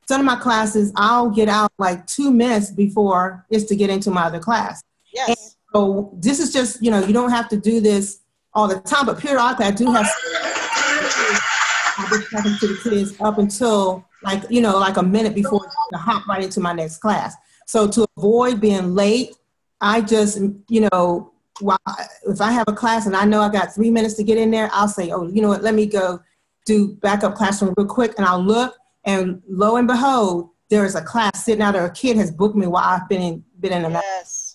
Speaker 3: some of my classes, I'll get out like 2 minutes before it's to get into my other class.
Speaker 9: Yes.
Speaker 3: And so this is just, you know, you don't have to do this all the time, but periodically I do have I've been talking to the kids up until like, you know, like a minute before to hop right into my next class. So to avoid being late, I just, you know, if I have a class and I know I got 3 minutes to get in there, I'll say, oh, you know what, let me go do backup classroom real quick, and I'll look, and lo and behold, there is a class sitting out there. A kid has booked me while I've been in the
Speaker 9: Yes.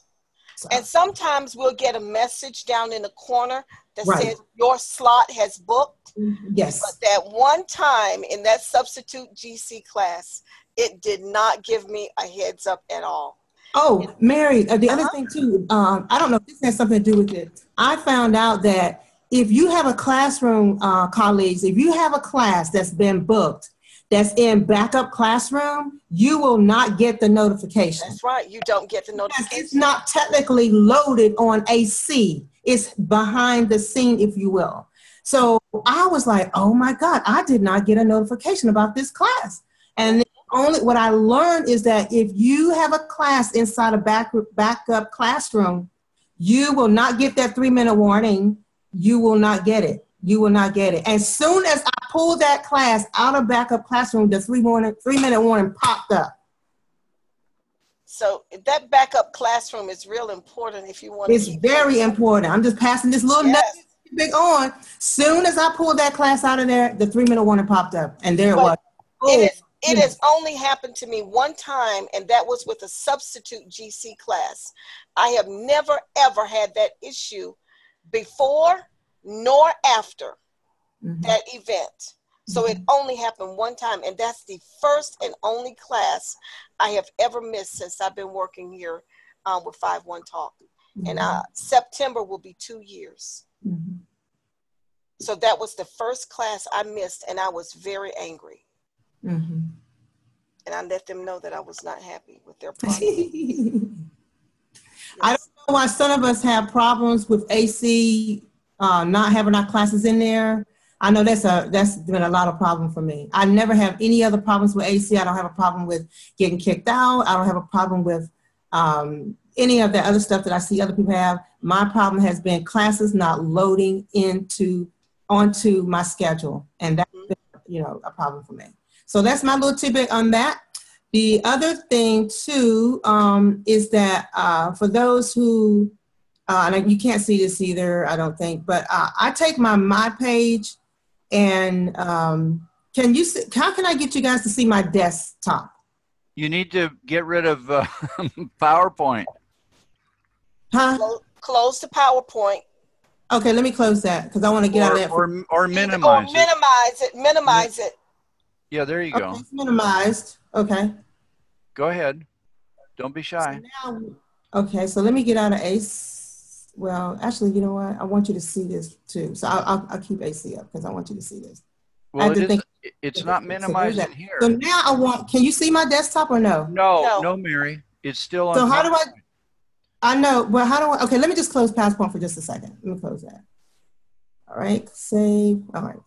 Speaker 9: So. And sometimes we'll get a message down in the corner that says your slot has booked.
Speaker 3: Yes.
Speaker 9: But that one time in that substitute GC class, it did not give me a heads up at all.
Speaker 3: Oh, Mary, the other thing too, I don't know if this has something to do with it. I found out that if you have a classroom, colleagues, if you have a class that's been booked, that's in backup classroom, you will not get the notification.
Speaker 9: That's right. You don't get the notification.
Speaker 3: It's not technically loaded on AC. It's behind the scene, if you will. So I was like, oh my God, I did not get a notification about this class. And only what I learned is that if you have a class inside a backup classroom, you will not get that 3-minute warning. You will not get it. You will not get it. As soon as I pulled that class out of backup classroom, the 3-minute warning popped up.
Speaker 9: So that backup classroom is real important if you want.
Speaker 3: It's very important. I'm just passing this little nugget big on. Soon as I pulled that class out of there, the 3-minute warning popped up, and there it was.
Speaker 9: It has only happened to me one time, and that was with a substitute GC class. I have never, ever had that issue before nor after that event. So it only happened one time, and that's the first and only class I have ever missed since I've been working here with 5-1 Talk. And September will be 2 years. So that was the first class I missed, and I was very angry. And I let them know that I was not happy with their product.
Speaker 3: I don't know why some of us have problems with AC not having our classes in there. I know that's been a lot of problem for me. I never have any other problems with AC. I don't have a problem with getting kicked out. I don't have a problem with any of the other stuff that I see other people have. My problem has been classes not loading onto my schedule, and that's been, a problem for me. So that's my little tidbit on that. The other thing too is that for those who, and you can't see this either, I don't think, but I take my page and can you see, how can I get you guys to see my desktop?
Speaker 1: You need to get rid of PowerPoint.
Speaker 3: Huh?
Speaker 9: Close the PowerPoint.
Speaker 3: Okay, let me close that because I want to get out of that.
Speaker 1: Or minimize it.
Speaker 9: Minimize it.
Speaker 1: Yeah, there you go.
Speaker 3: It's minimized. Okay.
Speaker 1: Go ahead. Don't be shy.
Speaker 3: So now, okay, so let me get out of ACE. Well, actually, you know what? I want you to see this too. So I'll keep AC up because I want you to see this.
Speaker 1: Well, it's not minimized in here.
Speaker 3: So now can you see my desktop or no?
Speaker 1: No, Mary. It's still on.
Speaker 3: So how do I know, but how do I, okay, let me just close PowerPoint for just a second. Let me close that. All right, save, all right.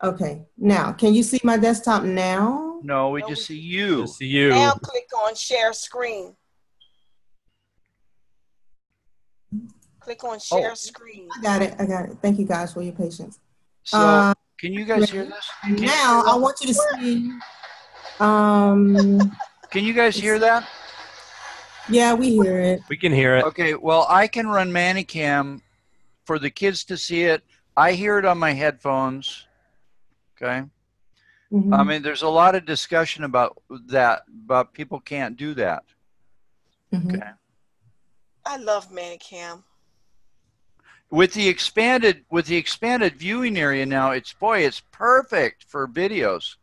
Speaker 3: Okay, now, can you see my desktop now?
Speaker 1: No, we just see you.
Speaker 7: Just see you.
Speaker 9: Now click on share screen. Click on share screen.
Speaker 3: I got it. Thank you guys for your patience.
Speaker 1: So, can you guys hear this?
Speaker 3: Now, I want you to see.
Speaker 1: Can you guys hear that?
Speaker 3: Yeah, we hear it.
Speaker 7: We can hear it.
Speaker 1: Okay, well, I can run Manicam for the kids to see it. I hear it on my headphones. Okay. I mean, there's a lot of discussion about that, but people can't do that. Okay.
Speaker 9: I love Manicam.
Speaker 1: With the expanded viewing area now, it's perfect for videos.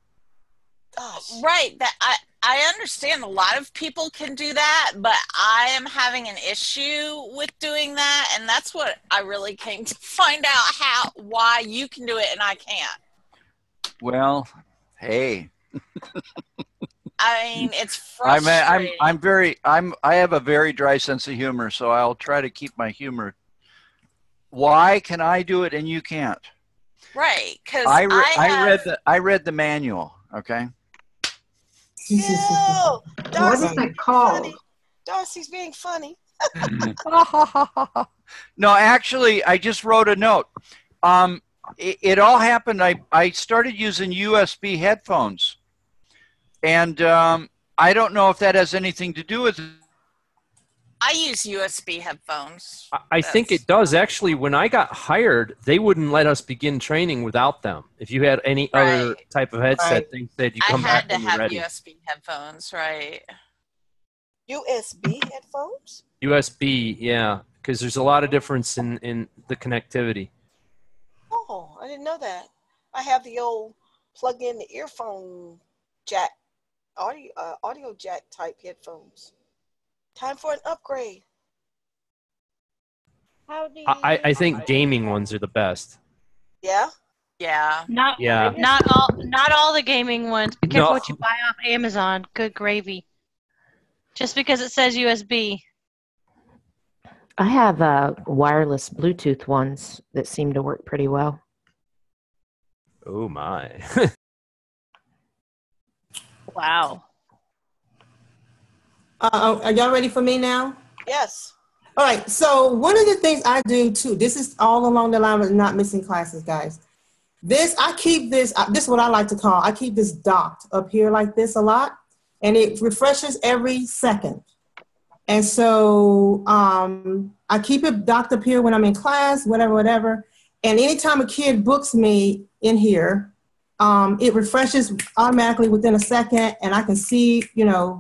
Speaker 2: Right. That I understand a lot of people can do that, but I am having an issue with doing that, and that's what I really came to find out why you can do it and I can't.
Speaker 1: Well, hey.
Speaker 2: I mean, it's frustrating.
Speaker 1: I have a very dry sense of humor, so I'll try to keep my humor. Why can I do it and you can't?
Speaker 2: Right, because
Speaker 1: I read the manual. Okay.
Speaker 9: What is that called? Darcy's being funny.
Speaker 1: No, actually, I just wrote a note. It all happened. I started using USB headphones, and I don't know if that has anything to do with it.
Speaker 2: I use USB headphones.
Speaker 7: I think it does. Actually, when I got hired, they wouldn't let us begin training without them. If you had any other type of headset, they said you come back when you're ready.
Speaker 2: I had to have USB headphones, right?
Speaker 9: USB headphones?
Speaker 7: USB, yeah, because there's a lot of difference in the connectivity.
Speaker 9: Oh, I didn't know that. I have the old plug in the earphone jack, audio jack type headphones. Time for an upgrade.
Speaker 8: How do you
Speaker 7: I think gaming ones are the best.
Speaker 9: Yeah?
Speaker 2: Yeah.
Speaker 4: Not
Speaker 7: Yeah.
Speaker 4: not all the gaming ones. Be careful
Speaker 7: No.
Speaker 4: what you buy off Amazon. Good gravy. Just because it says USB.
Speaker 5: I have wireless Bluetooth ones that seem to work pretty well.
Speaker 7: Oh my.
Speaker 4: Wow.
Speaker 3: Are y'all ready for me now?
Speaker 9: Yes.
Speaker 3: All right. So one of the things I do too, this is all along the line of not missing classes, guys. I keep this is what I like to call, I keep this docked up here like this a lot, and it refreshes every second. And so I keep it docked up here when I'm in class, whatever. And anytime a kid books me in here, it refreshes automatically within a second, and I can see,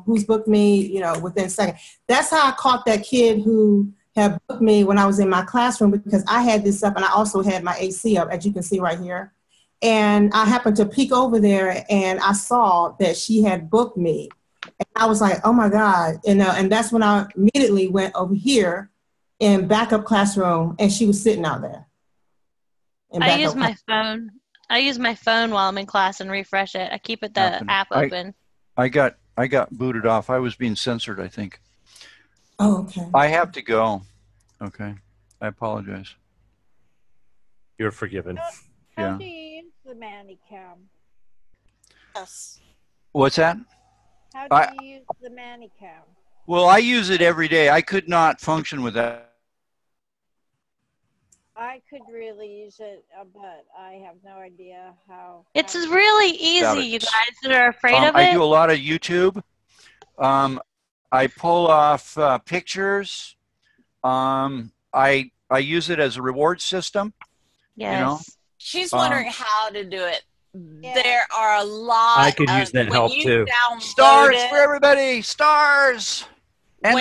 Speaker 3: who's booked me, within a second. That's how I caught that kid who had booked me when I was in my classroom, because I had this up and I also had my AC up, as you can see right here. And I happened to peek over there and I saw that she had booked me. And I was like, oh my God. And that's when I immediately went over here in backup classroom, and she was sitting out there.
Speaker 4: I use my phone. I use my phone while I'm in class and refresh it. I keep the app open.
Speaker 1: I got booted off. I was being censored, I think.
Speaker 3: Oh, okay.
Speaker 1: I have to go. Okay. I apologize.
Speaker 7: You're forgiven.
Speaker 8: How do you use the Manicam?
Speaker 9: Yes.
Speaker 1: What's that?
Speaker 8: How do you use the Manicam?
Speaker 1: Well, I use it every day. I could not function with that.
Speaker 8: I could really use it, but I have no idea how.
Speaker 4: It's really easy, you guys that are afraid of it.
Speaker 1: I do a lot of YouTube. I pull off pictures. I use it as a reward system.
Speaker 4: Yes.
Speaker 2: She's wondering how to do it. There are a lot.
Speaker 7: I could use that help too.
Speaker 1: Stars for everybody. Stars. And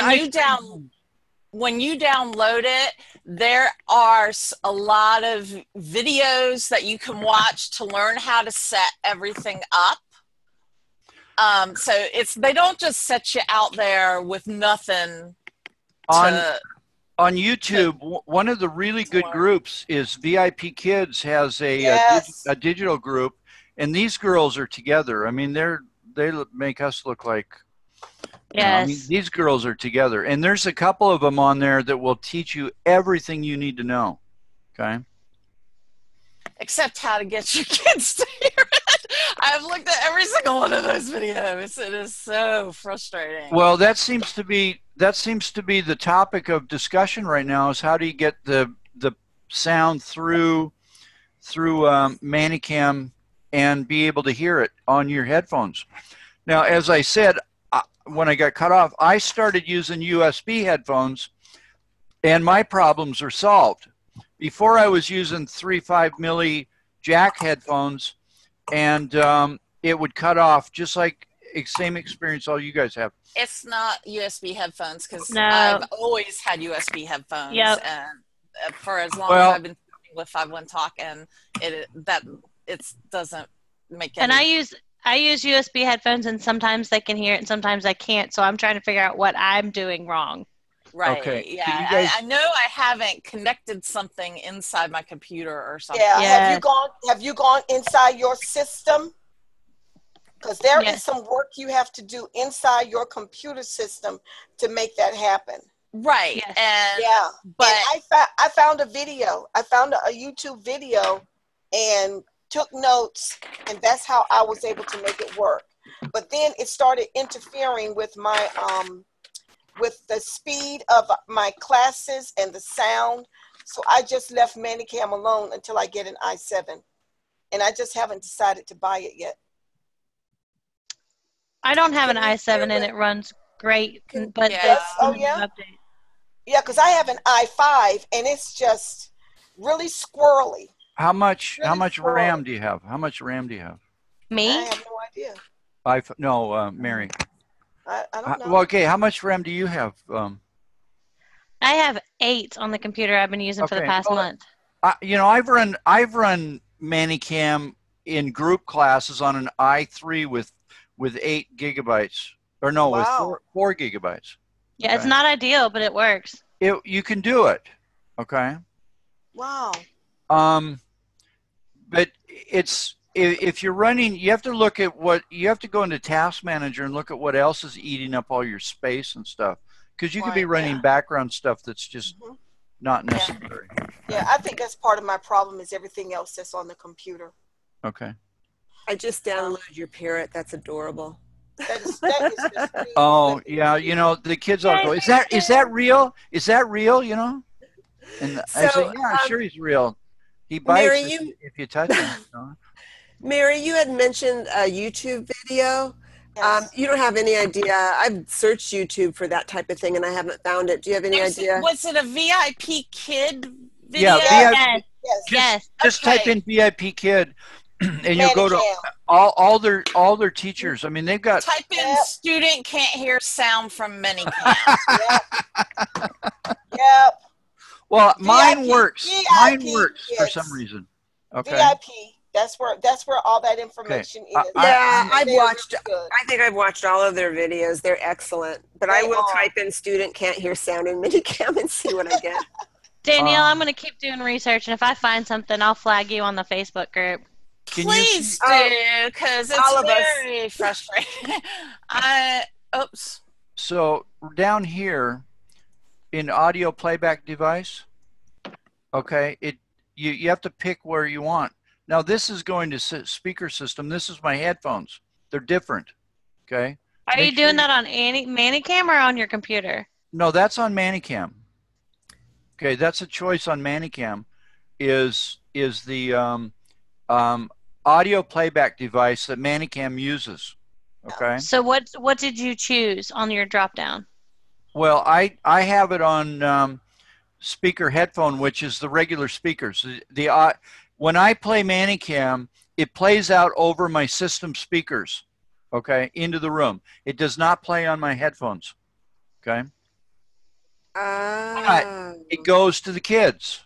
Speaker 2: when you download it, there are a lot of videos that you can watch to learn how to set everything up. So they don't just set you out there with nothing.
Speaker 1: On YouTube, one of the really good groups is VIP Kids has a digital group, and these girls are together. I mean, they make us look like.
Speaker 4: Yes.
Speaker 1: I mean, these girls are together, and there's a couple of them on there that will teach you everything you need to know. Okay.
Speaker 2: Except how to get your kids to hear it. I've looked at every single one of those videos. It is so frustrating.
Speaker 1: Well, that seems to be the topic of discussion right now. Is how do you get the sound through Manicam and be able to hear it on your headphones? Now, as I said, when I got cut off, I started using USB headphones, and my problems are solved. Before, I was using 3.5 milli jack headphones, and it would cut off, just like same experience all you guys have.
Speaker 2: It's not USB headphones, because
Speaker 4: No.
Speaker 2: I've always had USB headphones,
Speaker 4: Yep.
Speaker 2: and for as long as I've been with 5.1 Talk, and it doesn't make any.
Speaker 4: And I use USB headphones, and sometimes they can hear it and sometimes I can't, so I'm trying to figure out what I'm doing wrong.
Speaker 2: Right.
Speaker 1: Okay.
Speaker 2: Yeah.
Speaker 1: You guys-
Speaker 2: I know I haven't connected something inside my computer or something.
Speaker 9: Yeah.
Speaker 4: Yes.
Speaker 9: Have you gone inside your system? Because there is
Speaker 4: Yes.
Speaker 9: some work you have to do inside your computer system to make that happen.
Speaker 2: Right.
Speaker 4: Yes.
Speaker 2: And
Speaker 9: Yeah.
Speaker 2: but
Speaker 9: And I found a video. I found a YouTube video and took notes, and that's how I was able to make it work. But then it started interfering with my with the speed of my classes and the sound. So I just left Manicam alone until I get an i7. And I just haven't decided to buy it yet.
Speaker 4: I don't have an i7 and it runs great, but
Speaker 2: Yes.
Speaker 9: Oh, yeah? Yeah, because I have an i5 and it's just really squirrely.
Speaker 1: How much
Speaker 9: squirrely.
Speaker 1: RAM do you have? How much RAM do you have?
Speaker 9: I
Speaker 4: Me?
Speaker 9: have no idea.
Speaker 1: Mary.
Speaker 9: I don't know.
Speaker 1: Well, okay. How much RAM do you have?
Speaker 4: I have 8 on the computer I've been using for the
Speaker 1: Okay.
Speaker 4: past month.
Speaker 1: I've run Manicam in group classes on an i3 with 8 gigabytes, or no,
Speaker 9: Wow.
Speaker 1: with 4 gigabytes.
Speaker 4: Yeah, it's
Speaker 1: Okay.
Speaker 4: not ideal, but it works.
Speaker 1: You can do it. Okay.
Speaker 9: Wow.
Speaker 1: But it's if you're running, you have to look at what you have to go into Task Manager and look at what else is eating up all your space and stuff. Because you could be running background stuff that's just not necessary.
Speaker 9: Yeah, I think that's part of my problem is everything else that's on the computer.
Speaker 1: Okay.
Speaker 14: I just downloaded your parrot. That's adorable.
Speaker 9: That is just really
Speaker 1: Oh yeah, you know the kids all go. Is that real? Is that real? You know. And I say, yeah, sure, he's real. He bites
Speaker 14: Mary,
Speaker 1: if you touch him. You know?
Speaker 14: Mary, you had mentioned a YouTube video. You don't have any idea. I've searched YouTube for that type of thing and I haven't found it. Do you have any idea?
Speaker 2: Was it a VIP kid video?
Speaker 1: Yeah, just type in VIP kid, and you'll go to all their teachers. I mean, they've got.
Speaker 2: Type in student can't hear sound from Minicam.
Speaker 9: Yep.
Speaker 1: Well, mine
Speaker 9: VIP,
Speaker 1: works.
Speaker 9: VIP
Speaker 1: Mine works for
Speaker 9: kids.
Speaker 1: some reason. Okay.
Speaker 9: VIP. That's where all that information is.
Speaker 14: Yeah,
Speaker 9: I
Speaker 14: think I've watched all of their videos. They're excellent. But I will type in student can't hear sound in Minicam and see what I get.
Speaker 4: Danielle, I'm going to keep doing research, and if I find something, I'll flag you on the Facebook group.
Speaker 2: Please do, because it's very frustrating. Oops.
Speaker 1: So down here in audio playback device, okay, you have to pick where you want. Now this is going to speaker system. This is my headphones. They're different. Okay.
Speaker 4: Are you doing that on Manicam or on your computer?
Speaker 1: No, that's on Manicam. Okay, that's a choice on Manicam. Is the audio playback device that Manicam uses. Okay.
Speaker 4: So what did you choose on your drop down?
Speaker 1: Well, I have it on speaker headphone, which is the regular speakers. When I play Manicam, it plays out over my system speakers, okay, into the room. It does not play on my headphones, okay? But it goes to the kids.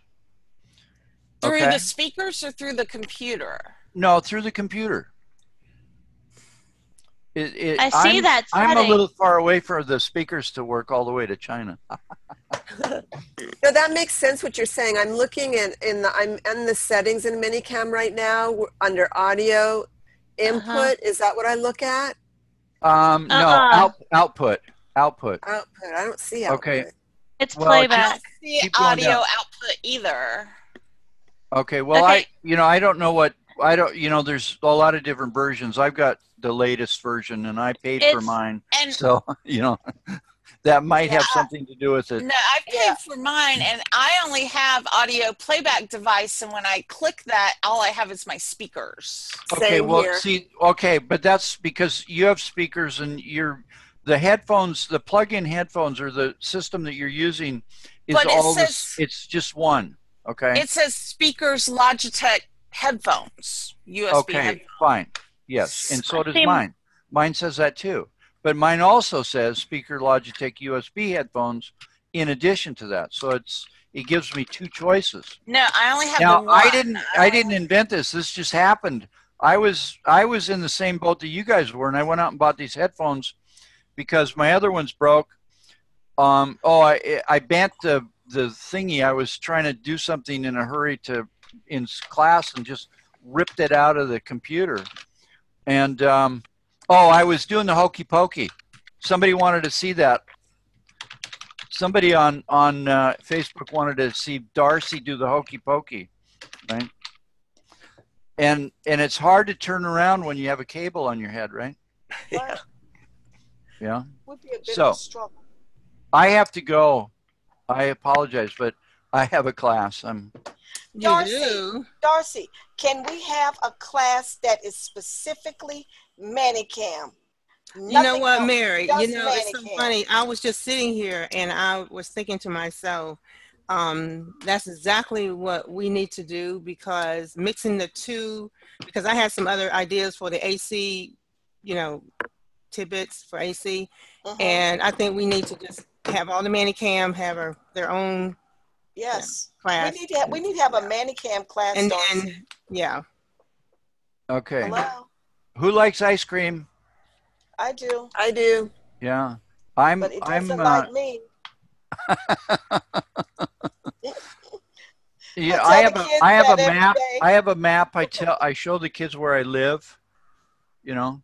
Speaker 2: Through
Speaker 1: Okay?
Speaker 2: the speakers or through the computer?
Speaker 1: No, through the computer.
Speaker 4: I see that
Speaker 1: I'm a
Speaker 4: setting.
Speaker 1: little far away for the speakers to work all the way to China.
Speaker 14: No, that makes sense what you're saying. I'm looking I'm in the settings in Minicam right now under audio input. Is that what I look at?
Speaker 1: No, output.
Speaker 14: Output. I don't see output.
Speaker 1: Okay.
Speaker 4: It's
Speaker 1: Well,
Speaker 4: playback.
Speaker 2: I don't see
Speaker 1: keep going
Speaker 2: audio
Speaker 1: down.
Speaker 2: output either.
Speaker 1: Okay, well, I don't know what, there's a lot of different versions. I've got the latest version and I paid for mine. So, that might have something to do with it.
Speaker 2: No, I paid for mine and I only have audio playback device, and when I click that, all I have is my speakers.
Speaker 1: Okay, but that's because you have speakers and the headphones, the plug-in headphones or the system that you're using is it's just one, okay?
Speaker 2: It says speakers Logitech headphones, USB
Speaker 1: Okay,
Speaker 2: headphones.
Speaker 1: fine. Yes, and so does mine. Mine says that too. But mine also says speaker Logitech USB headphones in addition to that. So it gives me two choices.
Speaker 2: No, I only have
Speaker 1: Now,
Speaker 2: the one.
Speaker 1: I didn't invent this. This just happened. I was in the same boat that you guys were, and I went out and bought these headphones because my other ones broke. I bent the thingy. I was trying to do something in a hurry in class and just ripped it out of the computer. And I was doing the hokey pokey. Somebody wanted to see that. Somebody on Facebook wanted to see Darcy do the hokey pokey, right? And it's hard to turn around when you have a cable on your head, right?
Speaker 14: Yeah.
Speaker 1: Yeah.
Speaker 9: Would be a bit
Speaker 1: So
Speaker 9: of a struggle.
Speaker 1: I have to go. I apologize, but I have a class.
Speaker 9: Darcy, can we have a class that is specifically Manicam?
Speaker 3: You know what,
Speaker 9: Nothing
Speaker 3: Mary?
Speaker 9: else,
Speaker 3: You
Speaker 9: just
Speaker 3: know, it's so
Speaker 9: Manicam.
Speaker 3: funny. I was just sitting here and I was thinking to myself, that's exactly what we need to do, because mixing the two, because I had some other ideas for the AC, tidbits for AC. And I think we need to just have all the Manicam have their own class.
Speaker 9: We need to have a Manicam class,
Speaker 3: And
Speaker 9: Darcy.
Speaker 3: then,
Speaker 1: Okay.
Speaker 9: Hello?
Speaker 1: Who likes ice cream?
Speaker 9: I do.
Speaker 14: I do.
Speaker 1: Yeah.
Speaker 9: But it doesn't like me.
Speaker 1: Yeah,
Speaker 9: tell
Speaker 1: I
Speaker 9: the
Speaker 1: have a
Speaker 9: kids
Speaker 1: I have a
Speaker 9: that every
Speaker 1: map.
Speaker 9: day.
Speaker 1: I have a map. I show the kids where I live, you know,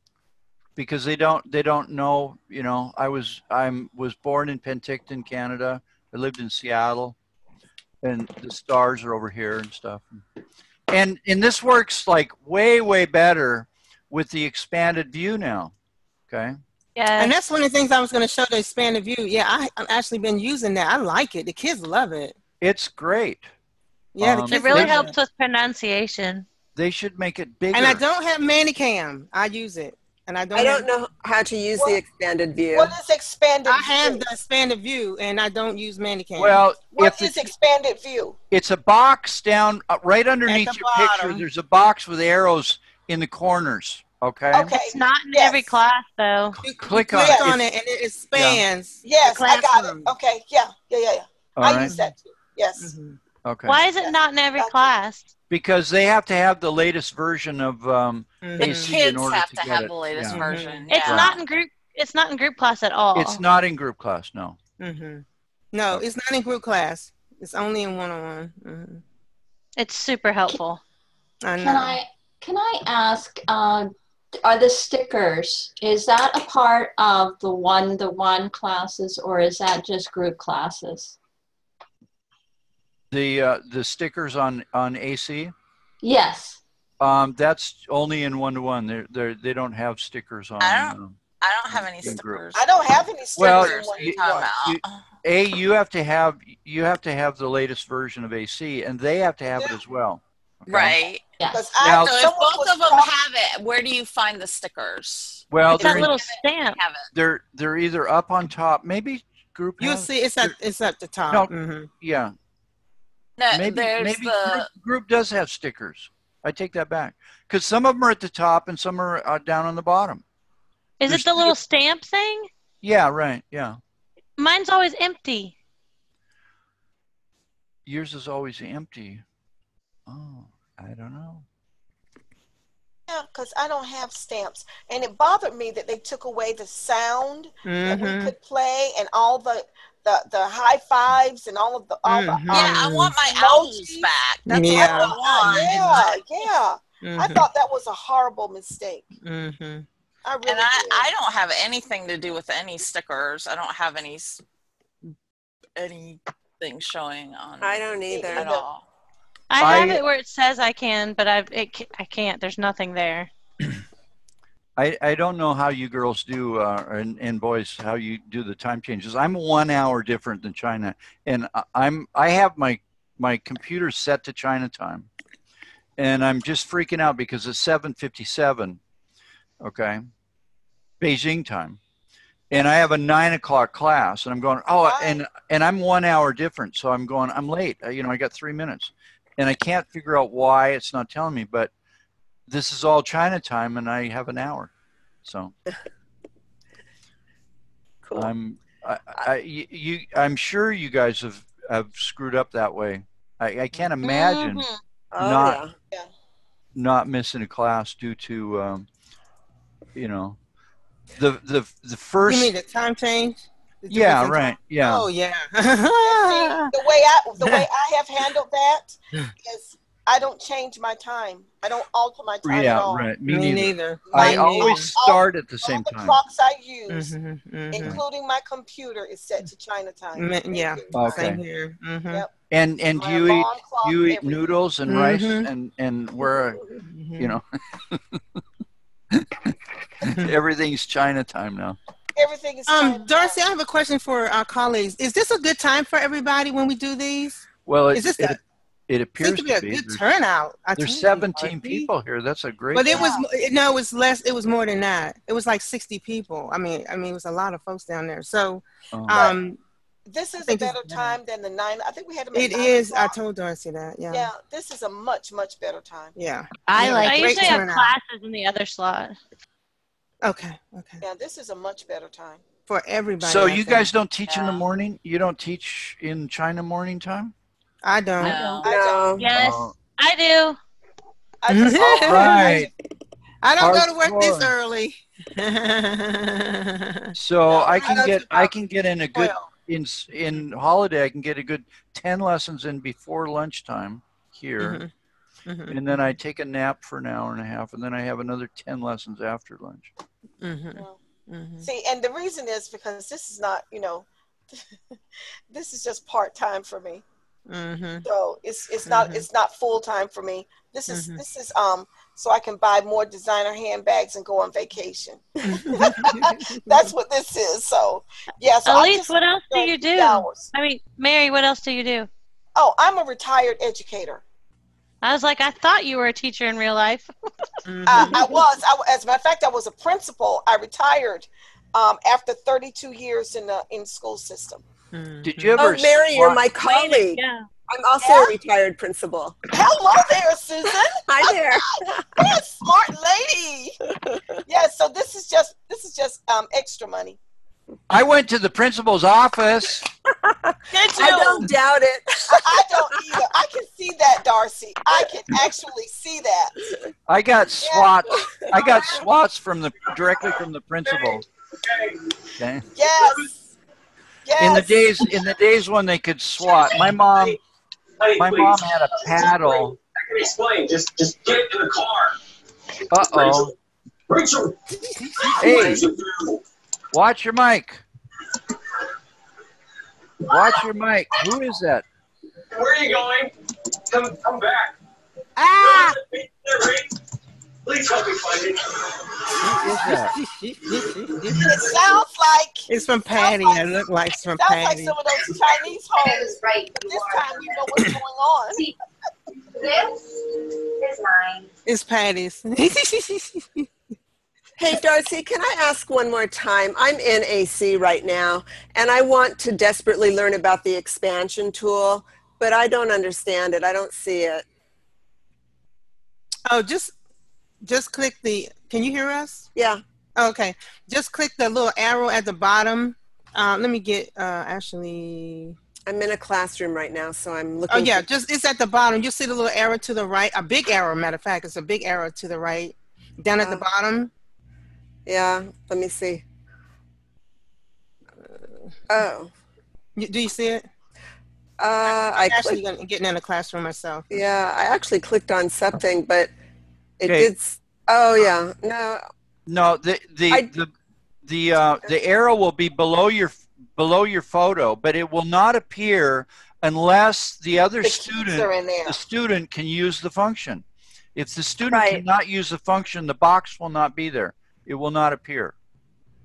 Speaker 1: because they don't know, you know, I was born in Penticton, Canada. I lived in Seattle, and the stars are over here and stuff. And this works like way better with the expanded view now. Okay.
Speaker 4: Yeah.
Speaker 3: And that's one of the things I was going to show, the expanded view. Yeah, I've actually been using that. I like it. The kids love it.
Speaker 1: It's great.
Speaker 3: Yeah, the
Speaker 4: It
Speaker 3: kids
Speaker 4: really
Speaker 3: love
Speaker 4: helps
Speaker 3: it.
Speaker 4: with pronunciation.
Speaker 1: They should make it bigger.
Speaker 3: And I don't have Manicam. I use it. And I
Speaker 14: don't know how to use the expanded view.
Speaker 9: What is expanded
Speaker 3: I
Speaker 9: view?
Speaker 3: have the expanded view, and I don't use Manicam.
Speaker 1: Well,
Speaker 9: What is expanded view?
Speaker 1: It's a box down right underneath
Speaker 3: At the
Speaker 1: your picture.
Speaker 3: bottom.
Speaker 1: There's a box with arrows in the corners. Okay.
Speaker 4: It's not in every class, though.
Speaker 1: Click on
Speaker 3: Click
Speaker 1: it.
Speaker 3: on it, and it expands.
Speaker 9: Yes,
Speaker 3: the
Speaker 9: I got it.
Speaker 3: classroom.
Speaker 9: Okay, yeah.
Speaker 1: All
Speaker 9: I
Speaker 1: right.
Speaker 9: use that too. Yes.
Speaker 1: Okay.
Speaker 4: Why is it not in every class?
Speaker 1: Because they have to have the latest version of
Speaker 2: The
Speaker 1: AC in
Speaker 2: kids
Speaker 1: order
Speaker 2: have
Speaker 1: to
Speaker 2: to
Speaker 1: get
Speaker 2: have
Speaker 1: it.
Speaker 2: the latest
Speaker 1: Yeah.
Speaker 2: version.
Speaker 4: It's
Speaker 2: yeah.
Speaker 4: not in group. It's not in group class at all.
Speaker 1: It's not in group class. No.
Speaker 3: No, it's not in group class. It's only in one-on-one.
Speaker 4: It's super helpful.
Speaker 3: I know.
Speaker 15: Can I ask? Are the stickers, is that a part of the one-to-one classes, or is that just group classes?
Speaker 1: The stickers on AC.
Speaker 15: Yes.
Speaker 1: That's only in one-to-one. They don't have stickers on.
Speaker 2: I don't have any
Speaker 1: in group.
Speaker 2: stickers.
Speaker 9: I don't have any stickers.
Speaker 1: Well,
Speaker 9: in one
Speaker 1: you-
Speaker 9: to one.
Speaker 1: you have to have the latest version of AC, and they have to have it as well. Okay?
Speaker 2: Right.
Speaker 15: Yes.
Speaker 1: Now-
Speaker 2: So if
Speaker 9: someone
Speaker 2: both
Speaker 9: was
Speaker 2: of them
Speaker 9: talking-
Speaker 2: have it, where do you find the stickers?
Speaker 1: Well,
Speaker 4: It's that
Speaker 1: they're
Speaker 4: little stamp.
Speaker 2: Have it.
Speaker 1: they're either up on top. Maybe group.
Speaker 3: You'll
Speaker 1: has-
Speaker 3: see it's at the top.
Speaker 1: No. Yeah.
Speaker 2: No,
Speaker 1: Maybe
Speaker 2: there's
Speaker 1: group does have stickers. I take that back because some of them are at the top and some are down on the bottom.
Speaker 4: Is
Speaker 1: There's
Speaker 4: it the little stamp thing?
Speaker 1: Yeah. Right. Yeah.
Speaker 4: Mine's always empty.
Speaker 1: Yours is always empty. Oh, I don't know.
Speaker 9: Yeah, because I don't have stamps. And it bothered me that they took away the sound that we could play and all the high fives and all of the
Speaker 2: yeah, I want my owls back. That's
Speaker 3: Yeah.
Speaker 2: what I want.
Speaker 9: I thought that was a horrible mistake. I really
Speaker 2: And
Speaker 9: did.
Speaker 2: I don't have anything to do with any stickers. I don't have anything showing on.
Speaker 14: I don't either.
Speaker 2: At all.
Speaker 4: I have it where it says I can, but I can't. There's nothing there.
Speaker 1: I don't know how you girls do and boys how you do the time changes. I'm 1 hour different than China, and I have my computer set to China time, and I'm just freaking out because it's 7:57, okay, Beijing time, and I have a 9 o'clock class, and I'm going and I'm 1 hour different, so I'm going I'm late. You know, I got 3 minutes, and I can't figure out why it's not telling me, but this is all China time, and I have an hour, so
Speaker 14: cool.
Speaker 1: I'm sure you guys have screwed up that way. I can't imagine not missing a class due to you know the first.
Speaker 3: You mean the time change?
Speaker 1: Yeah, right. Yeah.
Speaker 3: Oh yeah.
Speaker 9: the way I have handled that is I don't change my time. I don't alter my time at all.
Speaker 1: Right. Me neither.
Speaker 3: Me
Speaker 1: I always start at the same
Speaker 9: all the
Speaker 1: time.
Speaker 9: clocks I use, including my computer, is set to China time.
Speaker 3: Yeah.
Speaker 1: Okay.
Speaker 3: Same here.
Speaker 9: Yep.
Speaker 1: And do
Speaker 9: My
Speaker 1: you
Speaker 9: alarm clock,
Speaker 1: eat
Speaker 9: everything.
Speaker 1: noodles and rice and where you know everything's China time now.
Speaker 9: Everything is China
Speaker 3: Darcy, I have a question for our colleagues. Is this a good time for everybody when we do these?
Speaker 1: Well,
Speaker 3: Is this
Speaker 1: it appears
Speaker 3: to be a good
Speaker 1: There's-
Speaker 3: turnout.
Speaker 1: There's 17 people here. That's a great.
Speaker 3: But it was less. It was more than that. It was like 60 people. I mean, it was a lot of folks down there. So,
Speaker 9: This is a better time than the 9. I think we had them at
Speaker 3: it
Speaker 9: 9
Speaker 3: is. I
Speaker 9: o'clock.
Speaker 3: told Darcy that. Yeah.
Speaker 9: Yeah, this is a much better time.
Speaker 3: Yeah.
Speaker 4: I
Speaker 3: great
Speaker 4: usually have
Speaker 3: turnout.
Speaker 4: classes in the other slot.
Speaker 3: Okay.
Speaker 9: Yeah, this is a much better time.
Speaker 3: For everybody.
Speaker 1: So
Speaker 3: I
Speaker 1: you
Speaker 3: think.
Speaker 1: guys don't teach in the morning? You don't teach in China morning time?
Speaker 3: I don't.
Speaker 14: No.
Speaker 4: Yes,
Speaker 1: Oh.
Speaker 4: I do.
Speaker 1: All right.
Speaker 3: I don't go to work this
Speaker 1: Hardcore.
Speaker 3: early.
Speaker 1: So I
Speaker 3: I
Speaker 1: can
Speaker 3: go
Speaker 1: get
Speaker 3: to
Speaker 1: I can get in a good in holiday, I can get a good 10 lessons in before lunchtime here.
Speaker 3: Mm-hmm.
Speaker 1: And then I take a nap for an hour and a half, and then I have another 10 lessons after lunch.
Speaker 9: See, and the reason is because this is not, you know, this is just part-time for me. So it's not full-time for me. This is so I can buy more designer handbags and go on vacation. That's what this is. So yeah. So
Speaker 4: Elise, what else do you do? I mean, Mary, what else do you do?
Speaker 9: Oh, I'm a retired educator.
Speaker 4: I was like, I thought you were a teacher in real life.
Speaker 9: I was. As a matter of fact, I was a principal. I retired after 32 years in the school system.
Speaker 1: Did you ever?
Speaker 14: Oh, Mary, you're my colleague.
Speaker 4: Yeah.
Speaker 14: I'm also a retired principal.
Speaker 9: Hello there, Susan.
Speaker 14: Hi there.
Speaker 9: Yes, smart lady. Yeah. So this is just extra money.
Speaker 1: I went to the principal's office.
Speaker 9: Did you?
Speaker 14: I don't doubt it.
Speaker 9: I don't either. I can see that, Darcy. I can actually see that.
Speaker 1: I got SWAT. I got SWATs directly from the principal. Okay.
Speaker 9: Yes. Yes.
Speaker 1: In the days when they could SWAT, my mom had a paddle.
Speaker 10: I can explain. Just get in the car.
Speaker 1: Uh-oh.
Speaker 10: Rachel.
Speaker 1: Hey. Watch your mic. Watch your mic. Who is that?
Speaker 10: Where are you going? Come back.
Speaker 9: Ah!
Speaker 10: Please help me find it.
Speaker 1: Who is that?
Speaker 9: It sounds like
Speaker 16: it's from Patty. It looked like it's from
Speaker 9: Patty.
Speaker 16: Patty.
Speaker 9: Sounds like some of those Chinese homes. Right. But this time you know what's going on.
Speaker 17: This is mine.
Speaker 16: It's Patty's.
Speaker 14: Hey, Darcy, can I ask one more time? I'm in AC right now, and I want to desperately learn about the expansion tool, but I don't understand it. I don't see it.
Speaker 16: Oh, just click the, can you hear us?
Speaker 14: Yeah.
Speaker 16: Okay. Just click the little arrow at the bottom. Let me get, actually.
Speaker 14: I'm in a classroom right now, so I'm looking.
Speaker 16: Oh, yeah, it's at the bottom. You see the little arrow to the right, a big arrow, matter of fact. It's a big arrow to the right, down at the bottom.
Speaker 14: Yeah, let me see. Oh.
Speaker 16: Do you see it?
Speaker 14: I'm
Speaker 16: actually getting in the classroom myself.
Speaker 14: Yeah, I actually clicked on something, but it did. Oh, yeah.
Speaker 1: No, the arrow will be below your photo, but it will not appear unless the student can use the function. If the student cannot use the function, the box will not be there. It will not appear.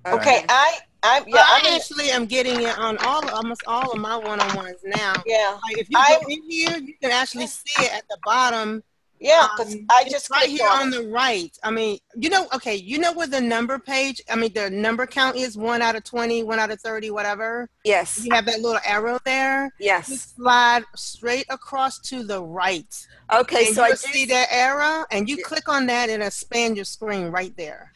Speaker 9: Okay, I
Speaker 16: actually am getting it on almost all of my one-on-ones now.
Speaker 9: Yeah.
Speaker 16: Like if you go in here, you can actually see it at the bottom.
Speaker 9: Yeah, because I just
Speaker 16: right here on the right. I mean, you know where the number page, the number count is 1 out of 20, 1 out of 30, whatever.
Speaker 14: Yes.
Speaker 16: You have that little arrow there.
Speaker 14: Yes.
Speaker 16: You slide straight across to the right.
Speaker 14: Okay,
Speaker 16: and
Speaker 14: so
Speaker 16: you see that arrow, and you click on that, and it'll expand your screen right there.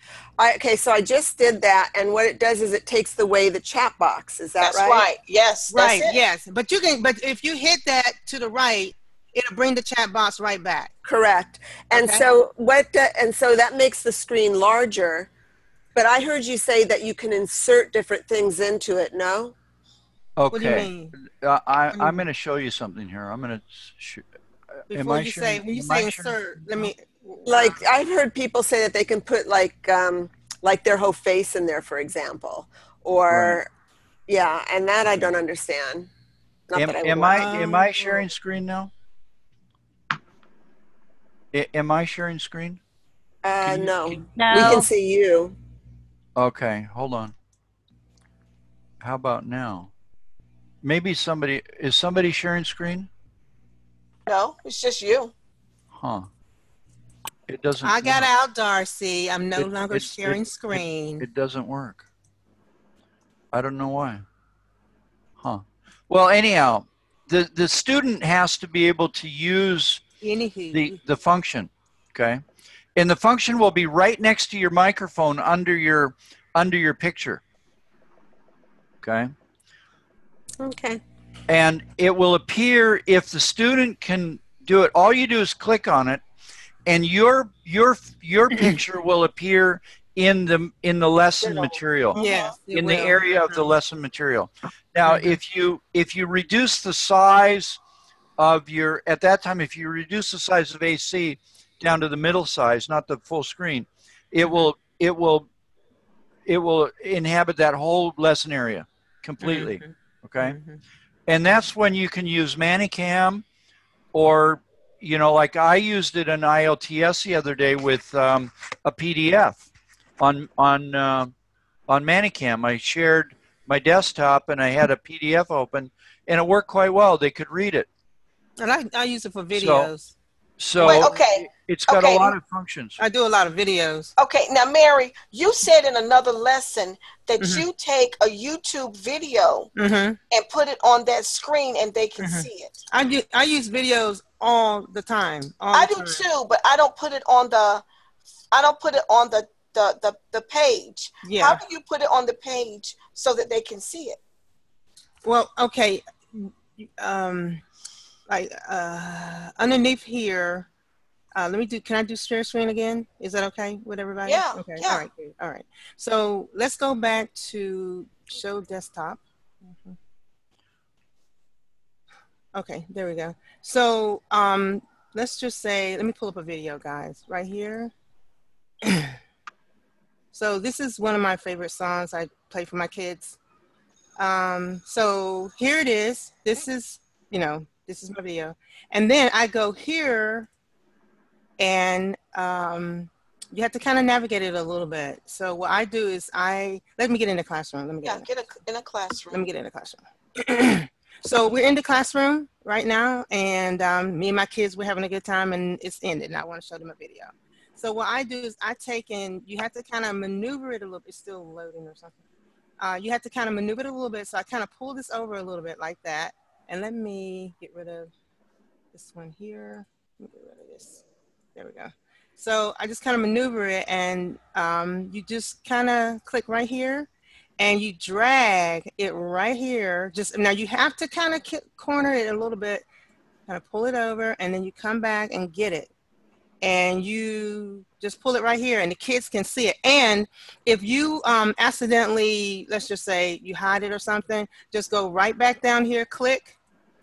Speaker 14: Okay, so I just did that, and what it does is it takes away the chat box. Is that
Speaker 9: right? That's right. Yes.
Speaker 16: Right. Yes. But if you hit that to the right, it'll bring the chat box right back.
Speaker 14: Correct. And so that makes the screen larger. But I heard you say that you can insert different things into it. No.
Speaker 1: Okay.
Speaker 16: What do you mean?
Speaker 1: I'm going to show you something here. I'm going to.
Speaker 16: When you say insert, let me.
Speaker 14: Like I've heard people say that they can put like their whole face in there, for example, or yeah, and that I don't understand.
Speaker 1: Am I sharing screen now? Am I sharing screen?
Speaker 14: No. We can see you.
Speaker 1: Okay, hold on. How about now? Maybe is somebody sharing screen?
Speaker 9: No, it's just you.
Speaker 1: Huh. It doesn't.
Speaker 16: I got out, Darcy. I'm no longer sharing screen.
Speaker 1: It doesn't work. I don't know why. Huh. Well, anyhow, the student has to be able to use the function, okay? And the function will be right next to your microphone under your picture. Okay?
Speaker 14: Okay.
Speaker 1: And it will appear if the student can do it. All you do is click on it, and your picture will appear in the lesson material.
Speaker 16: Yes, it
Speaker 1: in the
Speaker 16: will.
Speaker 1: area of the lesson material. Now, if you reduce the size of your, at that time, if you reduce the size of AC down to the middle size, not the full screen, it will inhabit that whole lesson area completely. Okay, and that's when you can use ManyCam, or like I used it in ILTS the other day with a PDF on ManyCam. I shared my desktop and I had a PDF open, and it worked quite well. They could read it.
Speaker 16: And I use it for videos.
Speaker 1: So
Speaker 9: Wait, okay.
Speaker 1: It's got a lot of functions.
Speaker 16: I do a lot of videos.
Speaker 9: Okay, now Mary, you said in another lesson that you take a YouTube video and put it on that screen and they can see it.
Speaker 16: I use videos all the time.
Speaker 9: I do too, but I don't put it on the the page.
Speaker 16: Yeah.
Speaker 9: How do you put it on the page so that they can see it?
Speaker 16: Well, okay. Underneath here, can I do share screen again? Is that okay with everybody?
Speaker 9: Yeah.
Speaker 16: Okay.
Speaker 9: Yeah.
Speaker 16: All right. Good. All right. So let's go back to show desktop. Okay, there we go. So let's just say, let me pull up a video, guys, right here. So this is one of my favorite songs I play for my kids. So here it is. This is my video. And then I go here, and you have to kind of navigate it a little bit. So what I do is let me get in the classroom. Let me get
Speaker 9: in a classroom.
Speaker 16: Let me get in the classroom. So we're in the classroom right now, and me and my kids, we're having a good time, and it's ended, and I want to show them a video. So what I do is you have to kind of maneuver it a little bit. It's still loading or something. You have to kind of maneuver it a little bit. So I kind of pull this over a little bit like that. And let me get rid of this one here. Let me get rid of this. There we go. So I just kind of maneuver it, and you just kind of click right here, and you drag it right here. Now you have to kind of corner it a little bit, kind of pull it over, and then you come back and get it. And you just pull it right here, and the kids can see it. And if you accidentally, let's just say you hide it or something, just go right back down here, click,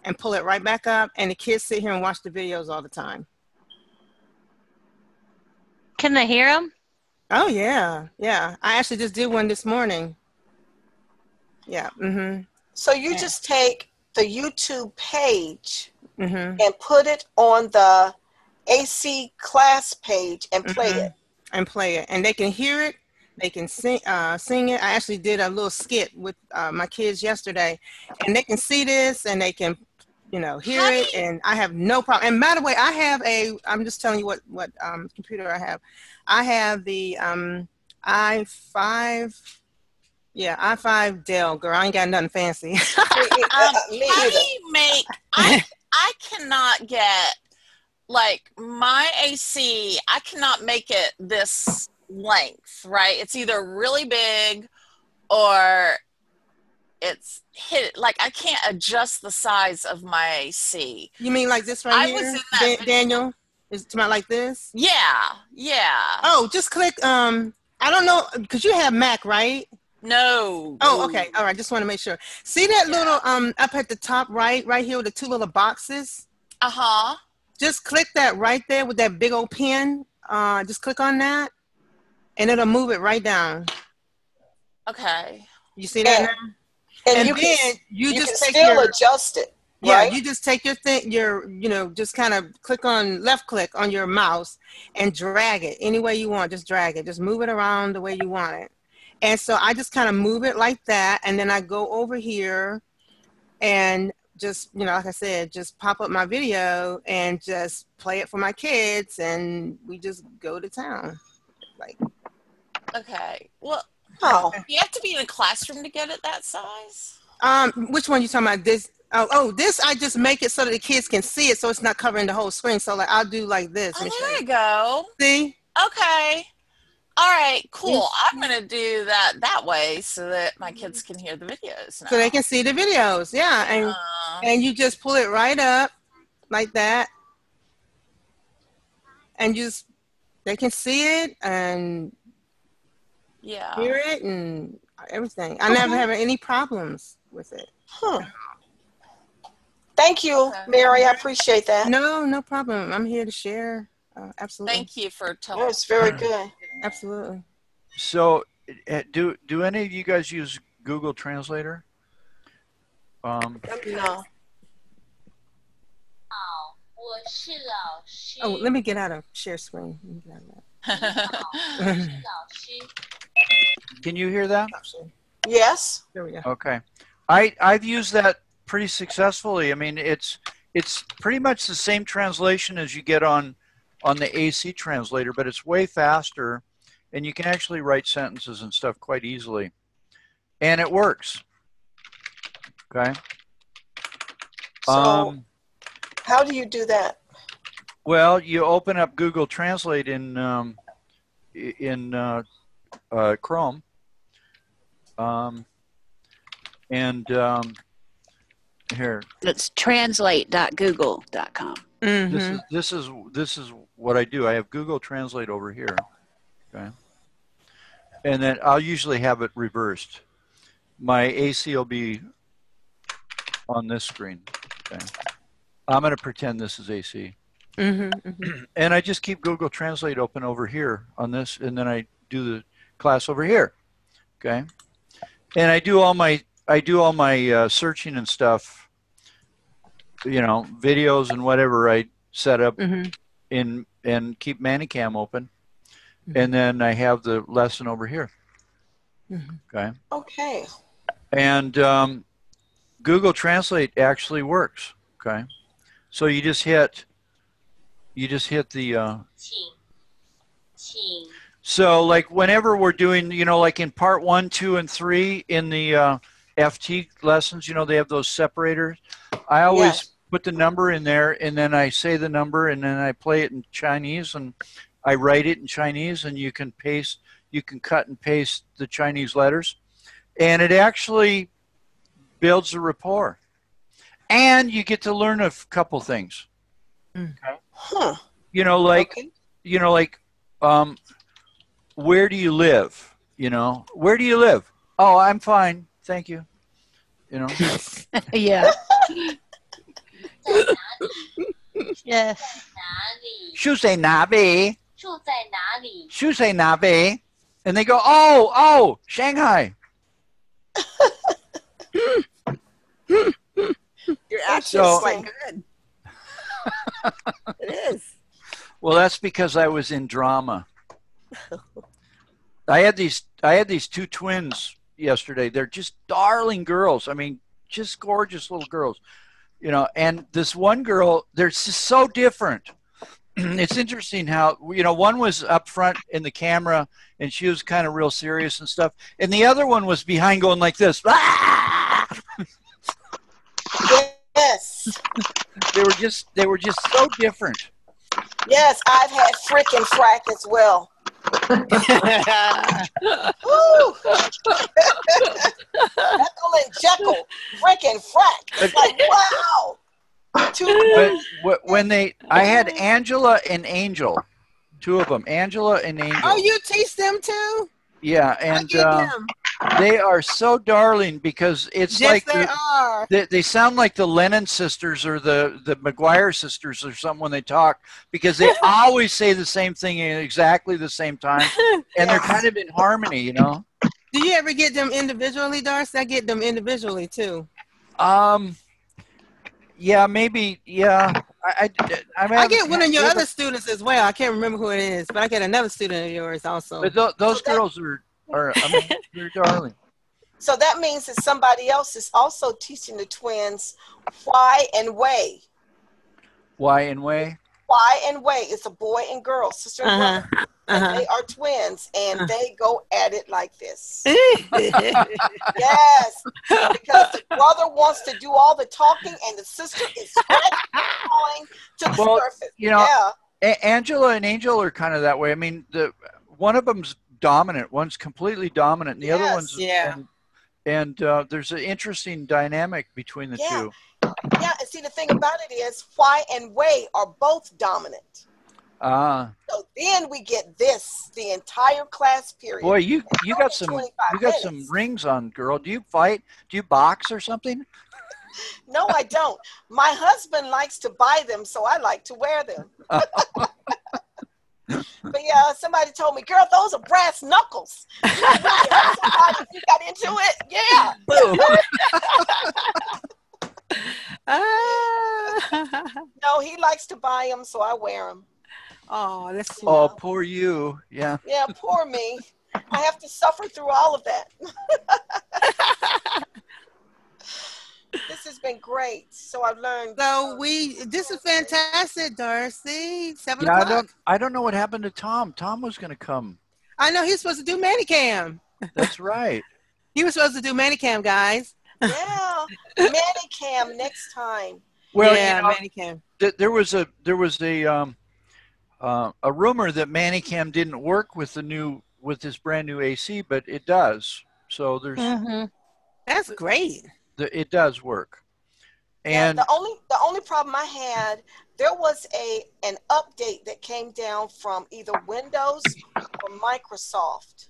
Speaker 16: and pull it right back up, and the kids sit here and watch the videos all the time.
Speaker 4: Can they hear them?
Speaker 16: Oh, yeah. Yeah. I actually just did one this morning. Yeah.
Speaker 9: So you just take the YouTube page and put it on the AC class page and play it.
Speaker 16: And play it. And they can hear it. They can sing it. I actually did a little skit with my kids yesterday, and they can see this, and they can, hear it, and I have no problem. And by the way, I'm just telling you what computer I have. I have the i5. Yeah, i5 Dell, girl. I ain't got nothing fancy.
Speaker 2: How do you make? I cannot get my AC. I cannot make it this length, right? It's either really big or it's hit. I can't adjust the size of my AC.
Speaker 16: You mean like this right here?
Speaker 2: I was in that
Speaker 16: Daniel? Is it about like this?
Speaker 2: Yeah, yeah.
Speaker 16: Oh, just click. I don't know, because you have Mac, right?
Speaker 2: No.
Speaker 16: Oh, okay. All right. Just want to make sure. See that little up at the top right here with the two little boxes?
Speaker 2: Uh-huh.
Speaker 16: Just click that right there with that big old pen. Just click on that, and it'll move it right down.
Speaker 2: Okay.
Speaker 16: You see that now?
Speaker 9: And
Speaker 16: then you just take
Speaker 9: still adjust it.
Speaker 16: Yeah,
Speaker 9: right?
Speaker 16: You just take your thing, just kind of left click on your mouse and drag it any way you want. Just drag it. Just move it around the way you want it. And so I just kind of move it like that, and then I go over here and just, like I said, just pop up my video and just play it for my kids, and we just go to town.
Speaker 2: Okay. Well, you have to be in a classroom to get it that size?
Speaker 16: Which one you talking about? This? Oh, this I just make it so that the kids can see it, so it's not covering the whole screen. So I'll do like this.
Speaker 2: Oh, there you go.
Speaker 16: See?
Speaker 2: Okay. All right, cool. I'm going to do that way so that my kids can hear the videos now.
Speaker 16: So they can see the videos, yeah. And you just pull it right up like that. And they can see it, and
Speaker 2: Yeah.
Speaker 16: hear it and everything. I never have any problems with it.
Speaker 9: Huh. Thank you, Mary. I appreciate that.
Speaker 16: No problem. I'm here to share. Absolutely.
Speaker 2: Thank you for telling
Speaker 9: It's very good.
Speaker 16: Absolutely.
Speaker 1: So, do any of you guys use Google Translator?
Speaker 9: No.
Speaker 16: Oh, let me get out of share screen. Let me get out of that.
Speaker 1: Can you hear that?
Speaker 9: Yes.
Speaker 16: There we go.
Speaker 1: Okay. I've used that pretty successfully. I mean, it's pretty much the same translation as you get on the AC translator, but it's way faster, and you can actually write sentences and stuff quite easily, and it works. Okay.
Speaker 9: So, how do you do that?
Speaker 1: Well, you open up Google Translate in Chrome, here.
Speaker 18: It's translate.google.com.
Speaker 1: This is what I do. I have Google Translate over here, okay, and then I'll usually have it reversed. My AC will be on this screen. Okay, I'm going to pretend this is AC, and I just keep Google Translate open over here on this, and then I do the class over here, okay, and I do all my searching and stuff. You know, videos and whatever I set up in and keep Manicam open, and then I have the lesson over here. Okay.
Speaker 9: Okay.
Speaker 1: And Google Translate actually works. Okay. So you just hit the. So like whenever we're doing, you know, like in part 1, 2, and 3 in the FT lessons, you know, they have those separators. I always put the number in there, and then I say the number, and then I play it in Chinese, and I write it in Chinese, and you can paste, you can cut and paste the Chinese letters, and it actually builds a rapport, and you get to learn a couple things. Okay.
Speaker 9: Huh.
Speaker 1: You know, like, where do you live? You know, where do you live? Oh, I'm fine, thank you. You know.
Speaker 4: Yeah. Yes.
Speaker 1: 住在哪里? And they go, oh, Shanghai.
Speaker 14: Your accent is quite good. It is.
Speaker 1: Well, that's because I was in drama. I had these two twins yesterday. They're just darling girls. I mean, just gorgeous little girls. You know, and this one girl, they're just so different. It's interesting how, you know, one was up front in the camera and she was kind of real serious and stuff. And the other one was behind going like this.
Speaker 9: Yes.
Speaker 1: They were just so different.
Speaker 9: Yes, I've had frickin' frack as well. Jekyll and Jekyll, frickin' frack. It's like, wow.
Speaker 1: But when I had Angela and Angel, two of them, Angela and Angel.
Speaker 16: Oh, you teach them too?
Speaker 1: Yeah, and they are so darling because it's
Speaker 16: yes,
Speaker 1: like they sound like the Lennon sisters or the McGuire sisters or something when they talk, because they always say the same thing at exactly the same time, and they're kind of in harmony, you know.
Speaker 16: Do you ever get them individually, Darcy? I get them individually too.
Speaker 1: Yeah, maybe. Yeah, I
Speaker 16: get one of your other students as well. I can't remember who it is, but I get another student of yours also.
Speaker 1: But those girls are I mean, they're darling.
Speaker 9: So that means that somebody else is also teaching the twins why and way.
Speaker 1: Why and way?
Speaker 9: Why and way. It's a boy and girl, sister and brother. And they are twins, and they go at it like this. Yes, because the brother wants to do all the talking, and the sister is falling to the surface.
Speaker 1: You know, Angela and Angel are kind of that way. I mean, one of them's dominant, one's completely dominant, and the other one's and there's an interesting dynamic between the two.
Speaker 9: Yeah, and see, the thing about it is, why and way are both dominant. So then we get this the entire class period.
Speaker 1: Boy, you
Speaker 9: And
Speaker 1: got some
Speaker 9: 25
Speaker 1: rings on, girl. Do you fight? Do you box or something?
Speaker 9: No, I don't. My husband likes to buy them, so I like to wear them. But yeah, somebody told me, girl, those are brass knuckles. You really hurt somebody if you got into it? Yeah. No, he likes to buy them, so I wear them.
Speaker 16: Oh, that's sweet.
Speaker 1: Oh, poor you. Yeah.
Speaker 9: Yeah, poor me. I have to suffer through all of that. This has been great. So I've learned.
Speaker 16: So this is fantastic, Darcy. 7
Speaker 1: Yeah,
Speaker 16: o'clock.
Speaker 1: I don't know what happened to Tom. Tom was going to come.
Speaker 16: I know he's supposed to do Manicam.
Speaker 1: That's right.
Speaker 16: He was supposed to do Manicam, guys.
Speaker 9: Yeah, Manicam next time.
Speaker 1: Well,
Speaker 16: yeah,
Speaker 1: you know,
Speaker 16: Manicam.
Speaker 1: there was a rumor that Manicam didn't work with this brand new AC, but it does. So there's
Speaker 16: That's great.
Speaker 1: It does work. And
Speaker 9: the only problem I had, there was an update that came down from either Windows or Microsoft.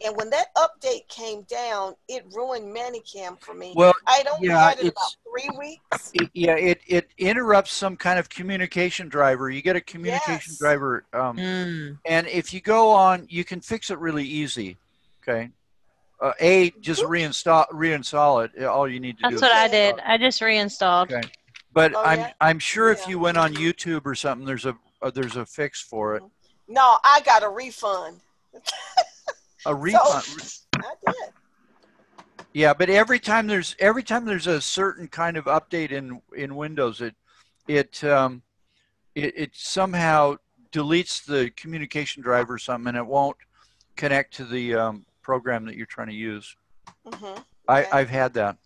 Speaker 9: And when that update came down, it ruined Manicam for me.
Speaker 1: Well,
Speaker 9: I'd only
Speaker 1: yeah,
Speaker 9: had it about 3 weeks.
Speaker 1: it interrupts some kind of communication driver. You get a communication driver, and if you go on, you can fix it really easy. Okay, just reinstall it. All you need to do.
Speaker 4: That's what I did. I just reinstalled.
Speaker 1: Okay, but I'm sure if you went on YouTube or something, there's a fix for it.
Speaker 9: No, I got a refund.
Speaker 1: A refund.
Speaker 9: So, I did.
Speaker 1: Yeah, but every time there's a certain kind of update in Windows, it somehow deletes the communication driver or something, and it won't connect to the program that you're trying to use.
Speaker 9: Okay.
Speaker 1: I've had that.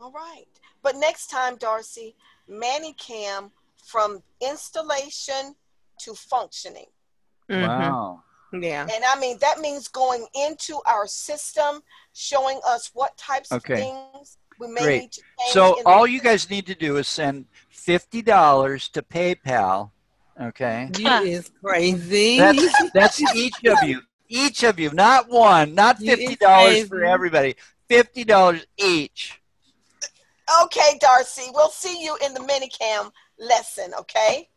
Speaker 9: All right, but next time, Darcy, Manicam from installation to functioning.
Speaker 1: Wow.
Speaker 16: Yeah.
Speaker 9: And I mean, that means going into our system, showing us what types of things we may need to change.
Speaker 1: So all you guys need to do is send $50 to PayPal. Okay.
Speaker 16: You is crazy.
Speaker 1: That's each of you. Each of you, not one, not $50 for everybody. $50 each.
Speaker 9: Okay, Darcy, we'll see you in the Minicam lesson, okay?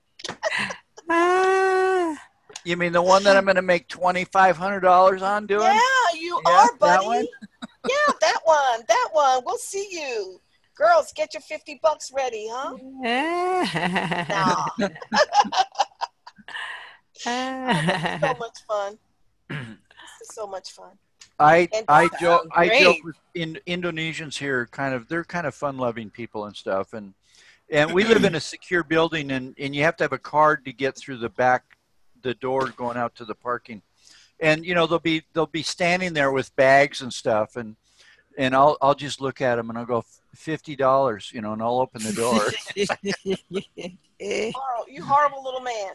Speaker 1: You mean the one that I'm going to make $2,500 on doing?
Speaker 9: Yeah, you are, buddy.
Speaker 1: That one?
Speaker 9: Yeah, that one. We'll see you. Girls, get your $50 ready, huh? No. This is so much fun. This is so much fun.
Speaker 1: I joke with Indonesians here. They're kind of fun-loving people and stuff, and we live in a secure building, and you have to have a card to get through the door going out to the parking. And you know, they'll be standing there with bags and stuff, and I'll just look at them and I'll go $50, you know, and I'll open the door.
Speaker 9: You horrible little man.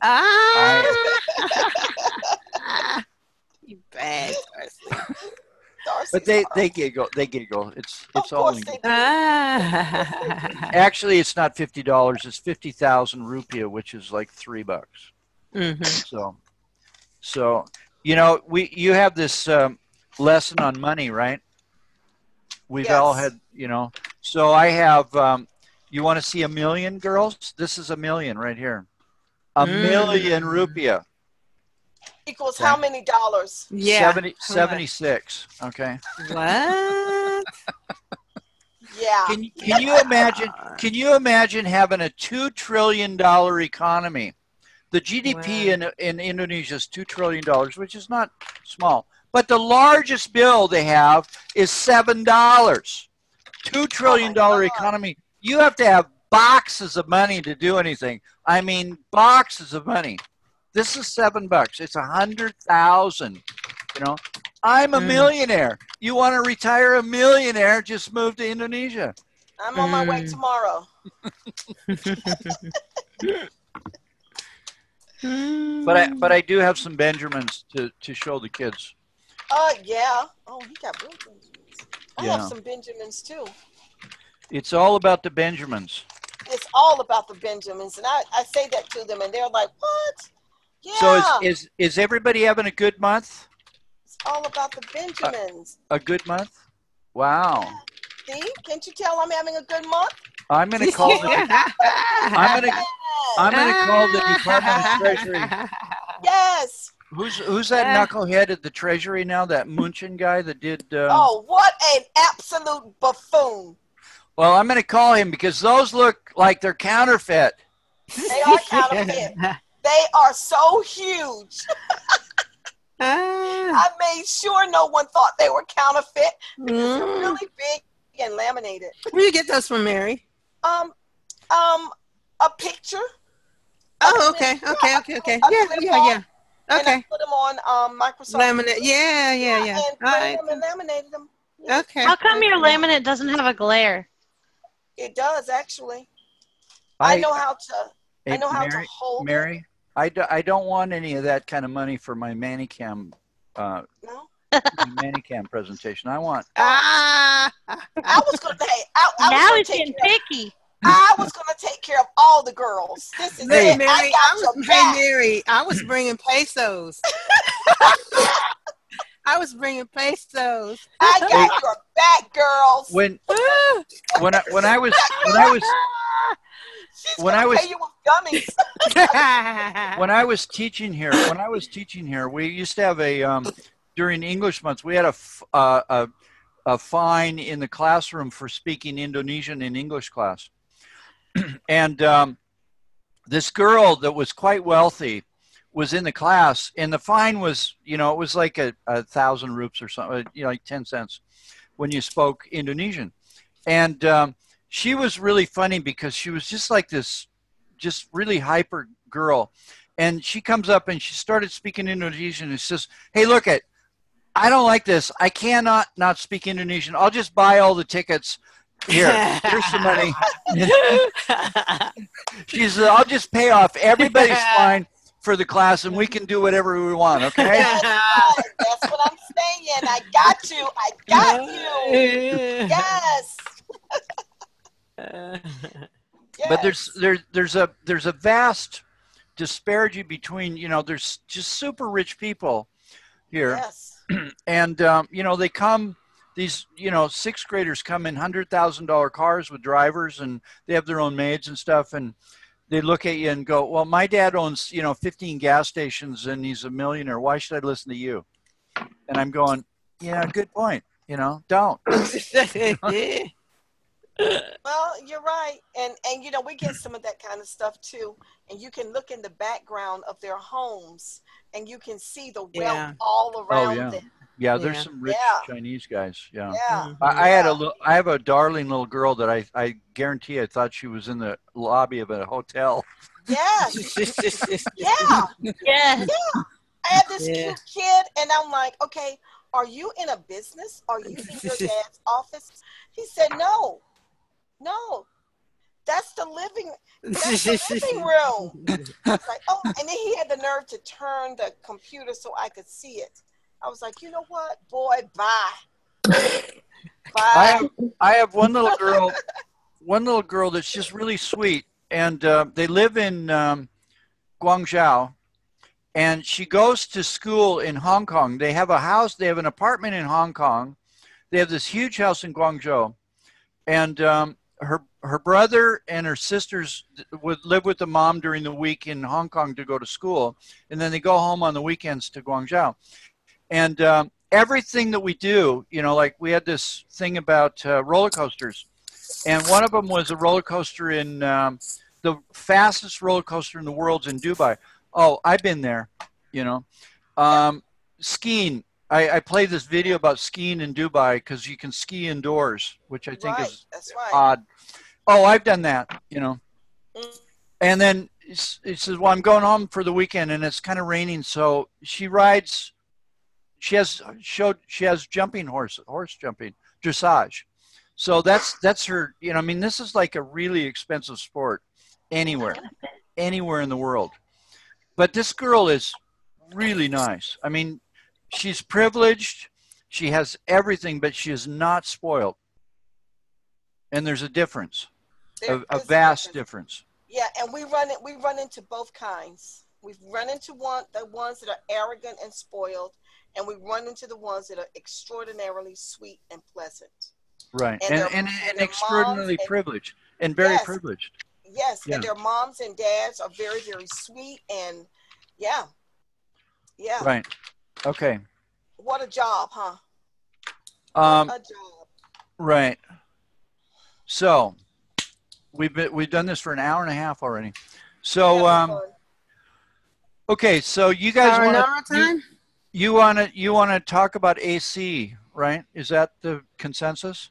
Speaker 16: You bad,
Speaker 9: Darcy.
Speaker 1: But they giggle. It's all. Actually, it's not $50. It's 50,000 rupiah, which is like $3. So you know, you have this lesson on money, right? We've all had, you know. So I have. You want to see a million, girls? This is a million right here. A million rupiah
Speaker 9: equals how many dollars?
Speaker 16: Yeah.
Speaker 1: 76. Okay.
Speaker 16: What?
Speaker 9: Yeah.
Speaker 1: Can you imagine? Can you imagine having a $2 trillion economy? The GDP in Indonesia is $2 trillion, which is not small. But the largest bill they have is $7. $2 trillion economy. You have to have boxes of money to do anything. I mean, boxes of money. This is $7. It's 100,000. You know, I'm a millionaire. You want to retire a millionaire? Just move to Indonesia.
Speaker 9: I'm on my way tomorrow.
Speaker 1: But I do have some Benjamins to show the kids.
Speaker 9: Yeah. Oh, you got real Benjamins. I have some Benjamins too.
Speaker 1: It's all about the Benjamins.
Speaker 9: it's all about the Benjamins, and I say that to them, and they're like, "What?" Yeah.
Speaker 1: So is everybody having a good month?
Speaker 9: It's all about the Benjamins.
Speaker 1: A good month? Wow.
Speaker 9: See? Can't you tell I'm having a good month?
Speaker 1: I'm going to call the I'm going to call the Department of Treasury.
Speaker 9: Yes.
Speaker 1: Who's that knucklehead at the Treasury now? That Munchin guy that did.
Speaker 9: Oh, what an absolute buffoon!
Speaker 1: Well, I'm going to call him because those look like they're counterfeit.
Speaker 9: They are counterfeit. They are so huge. I made sure no one thought they were counterfeit because they're really big and laminated.
Speaker 16: Where do you get those from, Mary?
Speaker 9: A picture.
Speaker 16: Oh, okay. Yeah.
Speaker 9: And
Speaker 16: Okay.
Speaker 9: I put them on Microsoft.
Speaker 16: Laminate. Yeah.
Speaker 9: And
Speaker 16: All
Speaker 9: framed
Speaker 16: right.
Speaker 9: them and laminated them.
Speaker 16: Okay.
Speaker 4: How come your laminate doesn't have a glare?
Speaker 9: It does actually. I know how to. I know how to hold.
Speaker 1: Mary, I don't want any of that kind of money for my Manicam.
Speaker 9: No.
Speaker 1: Manicam presentation. I want.
Speaker 9: I was gonna say.
Speaker 4: Now it's getting picky.
Speaker 9: I was gonna take care of all the girls. This is
Speaker 16: Hey,
Speaker 9: it.
Speaker 16: Mary,
Speaker 9: I
Speaker 16: I was bringing pesos. I was bringing pesos.
Speaker 9: I got your back, girls.
Speaker 1: When I was
Speaker 9: pay you with gummies.
Speaker 1: when I was teaching here, we used to have a during English months we had a fine in the classroom for speaking Indonesian in English class, and this girl that was quite wealthy was in the class, and the fine was, it was like 1,000 rupees or something, like 10 cents when you spoke Indonesian. And she was really funny because she was just like this, just really hyper girl. And she comes up and she started speaking Indonesian and says, "Hey, look I don't like this. I cannot not speak Indonesian. I'll just buy all the tickets. Here's some money." She said, "I'll just pay off everybody's fine for the class and we can do whatever we want, okay?"
Speaker 9: That's right. That's what I'm saying. I got you. I got you. Yes.
Speaker 1: But there's a vast disparity between, there's just super rich people here.
Speaker 9: Yes.
Speaker 1: And, they come, these, sixth graders come in $100,000 cars with drivers, and they have their own maids and stuff. And they look at you and go, "Well, my dad owns, 15 gas stations and he's a millionaire. Why should I listen to you?" And I'm going, "Yeah, good point. Don't."
Speaker 9: Well, you're right. And we get some of that kind of stuff too. And you can look in the background of their homes and you can see the wealth all around them.
Speaker 1: Yeah, there's some rich Chinese guys. Yeah.
Speaker 9: Yeah.
Speaker 1: I have a darling little girl that I guarantee I thought she was in the lobby of a hotel.
Speaker 9: Yes. Yeah.
Speaker 4: Yeah.
Speaker 9: I had this cute kid and I'm like, "Okay, are you in a business? Are you in your dad's office?" He said, "No, that's the living room." I was like, "Oh," and then he had the nerve to turn the computer so I could see it. I was like, "You know what, boy, bye."
Speaker 1: I have one little girl that's just really sweet, and they live in Guangzhou, and she goes to school in Hong Kong. They have an apartment in Hong Kong. They have this huge house in Guangzhou, and her brother and her sisters would live with the mom during the week in Hong Kong to go to school, and then they go home on the weekends to Guangzhou. And everything that we do, like we had this thing about roller coasters, and one of them was a roller coaster in the fastest roller coaster in the world's in Dubai. Oh, I've been there, skiing. I played this video about skiing in Dubai because you can ski indoors, which I think is odd. Oh, I've done that, And then it says, "Well, I'm going home for the weekend and it's kind of raining." So she rides, she has jumping horse jumping, dressage. So that's her, this is like a really expensive sport anywhere in the world. But this girl is really nice. She's privileged. She has everything, but she is not spoiled. And there's a difference. a vast difference.
Speaker 9: Yeah, and we run into both kinds. We've run into the ones that are arrogant and spoiled, and we run into the ones that are extraordinarily sweet and pleasant.
Speaker 1: Right, and extraordinarily privileged and very privileged.
Speaker 9: Yes, and their moms and dads are very, very sweet, and yeah.
Speaker 1: Right. Okay.
Speaker 9: What a job, huh?
Speaker 1: What
Speaker 9: a job.
Speaker 1: Right. So we've done this for an hour and a half already. So okay, so you guys want to talk about AC, right? Is that the consensus?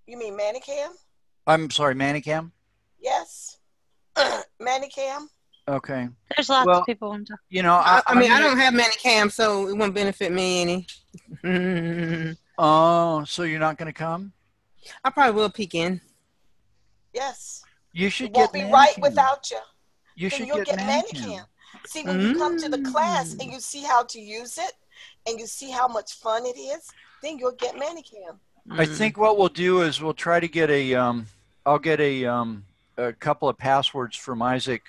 Speaker 9: You mean Manicam?
Speaker 1: I'm sorry, Manicam?
Speaker 9: Yes. Manicam.
Speaker 1: Okay.
Speaker 4: There's lots of people want to.
Speaker 1: You know,
Speaker 16: I mean, I don't have Manicam, so it won't benefit me any.
Speaker 1: Oh, so you're not going to come?
Speaker 16: I probably will peek in.
Speaker 9: Yes.
Speaker 1: You should
Speaker 9: won't be right without you.
Speaker 1: You should
Speaker 9: get Manicam. See, when you come to the class and you see how to use it and you see how much fun it is, then you'll get Manicam.
Speaker 1: I think what we'll do is we'll try to get I'll get a couple of passwords from Isaac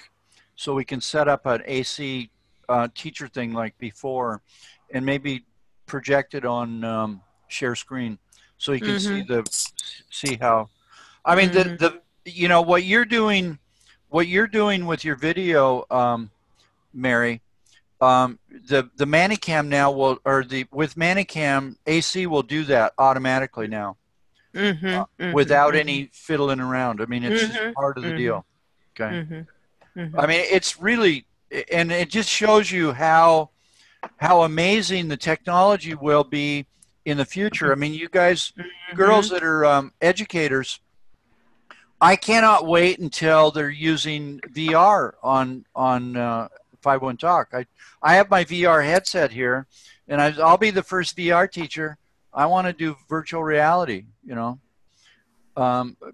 Speaker 1: so we can set up an AC teacher thing like before and maybe project it on share screen so you can see how, I mean, the you know, what you're doing with your video, Mary, the Manicam now will, with Manicam, AC will do that automatically now. Without any fiddling around. I mean, it's just part of the deal. Okay. I mean, it's really, and it just shows you how amazing the technology will be in the future. I mean, you guys, girls that are educators, I cannot wait until they're using VR on 5-1 Talk. I have my VR headset here, and I'll be the first VR teacher. I want to do virtual reality, you know,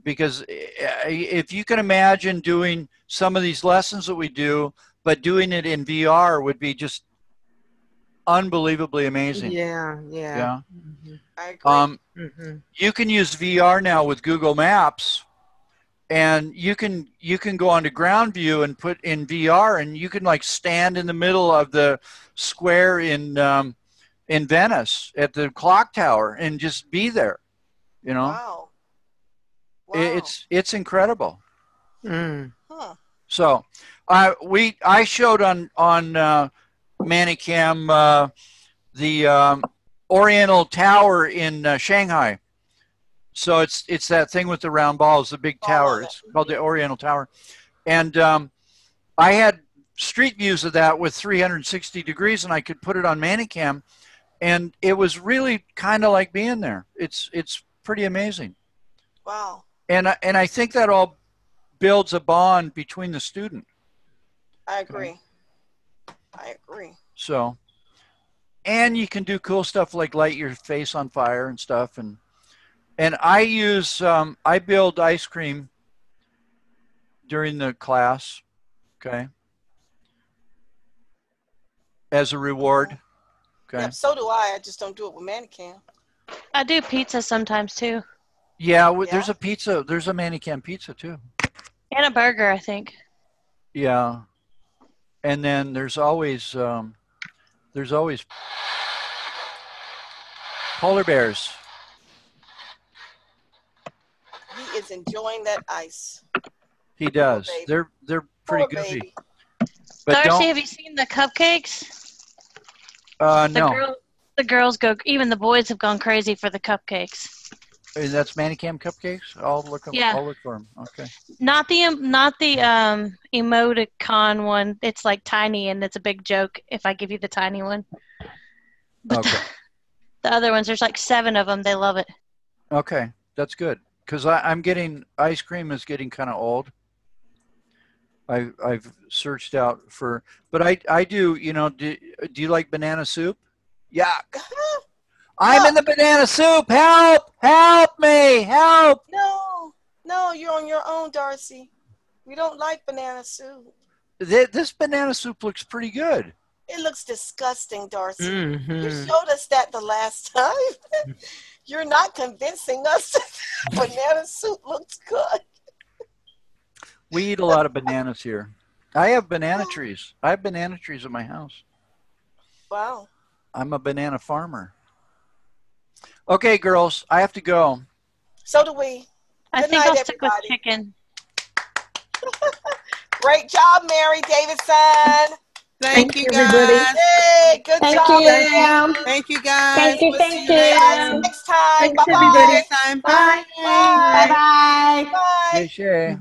Speaker 1: because if you can imagine doing some of these lessons that we do, but doing it in VR would be just unbelievably amazing.
Speaker 16: Yeah.
Speaker 9: I agree.
Speaker 1: You can use VR now with Google Maps, and you can go onto ground view and put in VR, and you can like stand in the middle of the square in Venice at the clock tower and just be there, you know.
Speaker 9: Wow.
Speaker 1: It's incredible.
Speaker 9: Huh.
Speaker 1: So I showed on Manicam the Oriental Tower in Shanghai. So it's that thing with the round balls, the big tower. It's called the Oriental Tower, and I had street views of that with 360 degrees, and I could put it on Manicam, and it was really kind of like being there. It's pretty amazing.
Speaker 9: Wow.
Speaker 1: And I think that all builds a bond between the student.
Speaker 9: I agree. I agree.
Speaker 1: So, and you can do cool stuff like light your face on fire and stuff, and I use I build ice cream during the class, okay, as a reward. Okay.
Speaker 9: Yeah, so do I. I just don't do it with Manicam.
Speaker 4: I do pizza sometimes too.
Speaker 1: Yeah, there's a pizza. There's a Manicam pizza too.
Speaker 4: And a burger, I think.
Speaker 1: Yeah, and then there's always polar bears.
Speaker 9: He is enjoying that ice.
Speaker 1: He does. They're pretty goofy. But
Speaker 4: Darcy, have you seen the cupcakes?
Speaker 1: No.
Speaker 4: The girls go. Even the boys have gone crazy for the cupcakes.
Speaker 1: That's Manicam cupcakes. I'll look them.
Speaker 4: Yeah.
Speaker 1: I'll look for them. Okay.
Speaker 4: Not the emoticon one. It's like tiny, and it's a big joke if I give you the tiny one. But
Speaker 1: okay.
Speaker 4: The other ones, there's like 7 of them. They love it.
Speaker 1: Okay, that's good. Because I'm getting, ice cream is getting kind of old. I've searched out for, but I do, you know, do you like banana soup? Yuck. I'm in the banana soup. Help! Help me! Help!
Speaker 9: No, you're on your own, Darcy. We don't like banana soup.
Speaker 1: This banana soup looks pretty good.
Speaker 9: It looks disgusting, Darcy. You showed us that the last time. You're not convincing us that banana soup looks good.
Speaker 1: We eat a lot of bananas here. I have banana trees. I have banana trees at my house.
Speaker 9: Wow.
Speaker 1: I'm a banana farmer. Okay, girls, I have to go.
Speaker 9: So do we.
Speaker 4: I
Speaker 9: Good
Speaker 4: think
Speaker 9: night,
Speaker 4: I'll stick with
Speaker 9: everybody.
Speaker 4: chicken.
Speaker 9: Great job, Mary Davidson.
Speaker 16: Thank you,
Speaker 17: everybody.
Speaker 16: guys.
Speaker 9: Hey, good
Speaker 17: Thank
Speaker 9: job.
Speaker 17: you.
Speaker 16: Thank you, guys.
Speaker 17: Thank you,
Speaker 16: We'll
Speaker 17: thank
Speaker 16: see
Speaker 17: you.
Speaker 16: later.
Speaker 9: Next time.
Speaker 17: Thanks,
Speaker 9: Bye-bye.
Speaker 17: everybody.
Speaker 16: Next time.
Speaker 17: Bye.
Speaker 9: Bye.
Speaker 17: Bye-bye.
Speaker 9: Bye.
Speaker 1: Shay.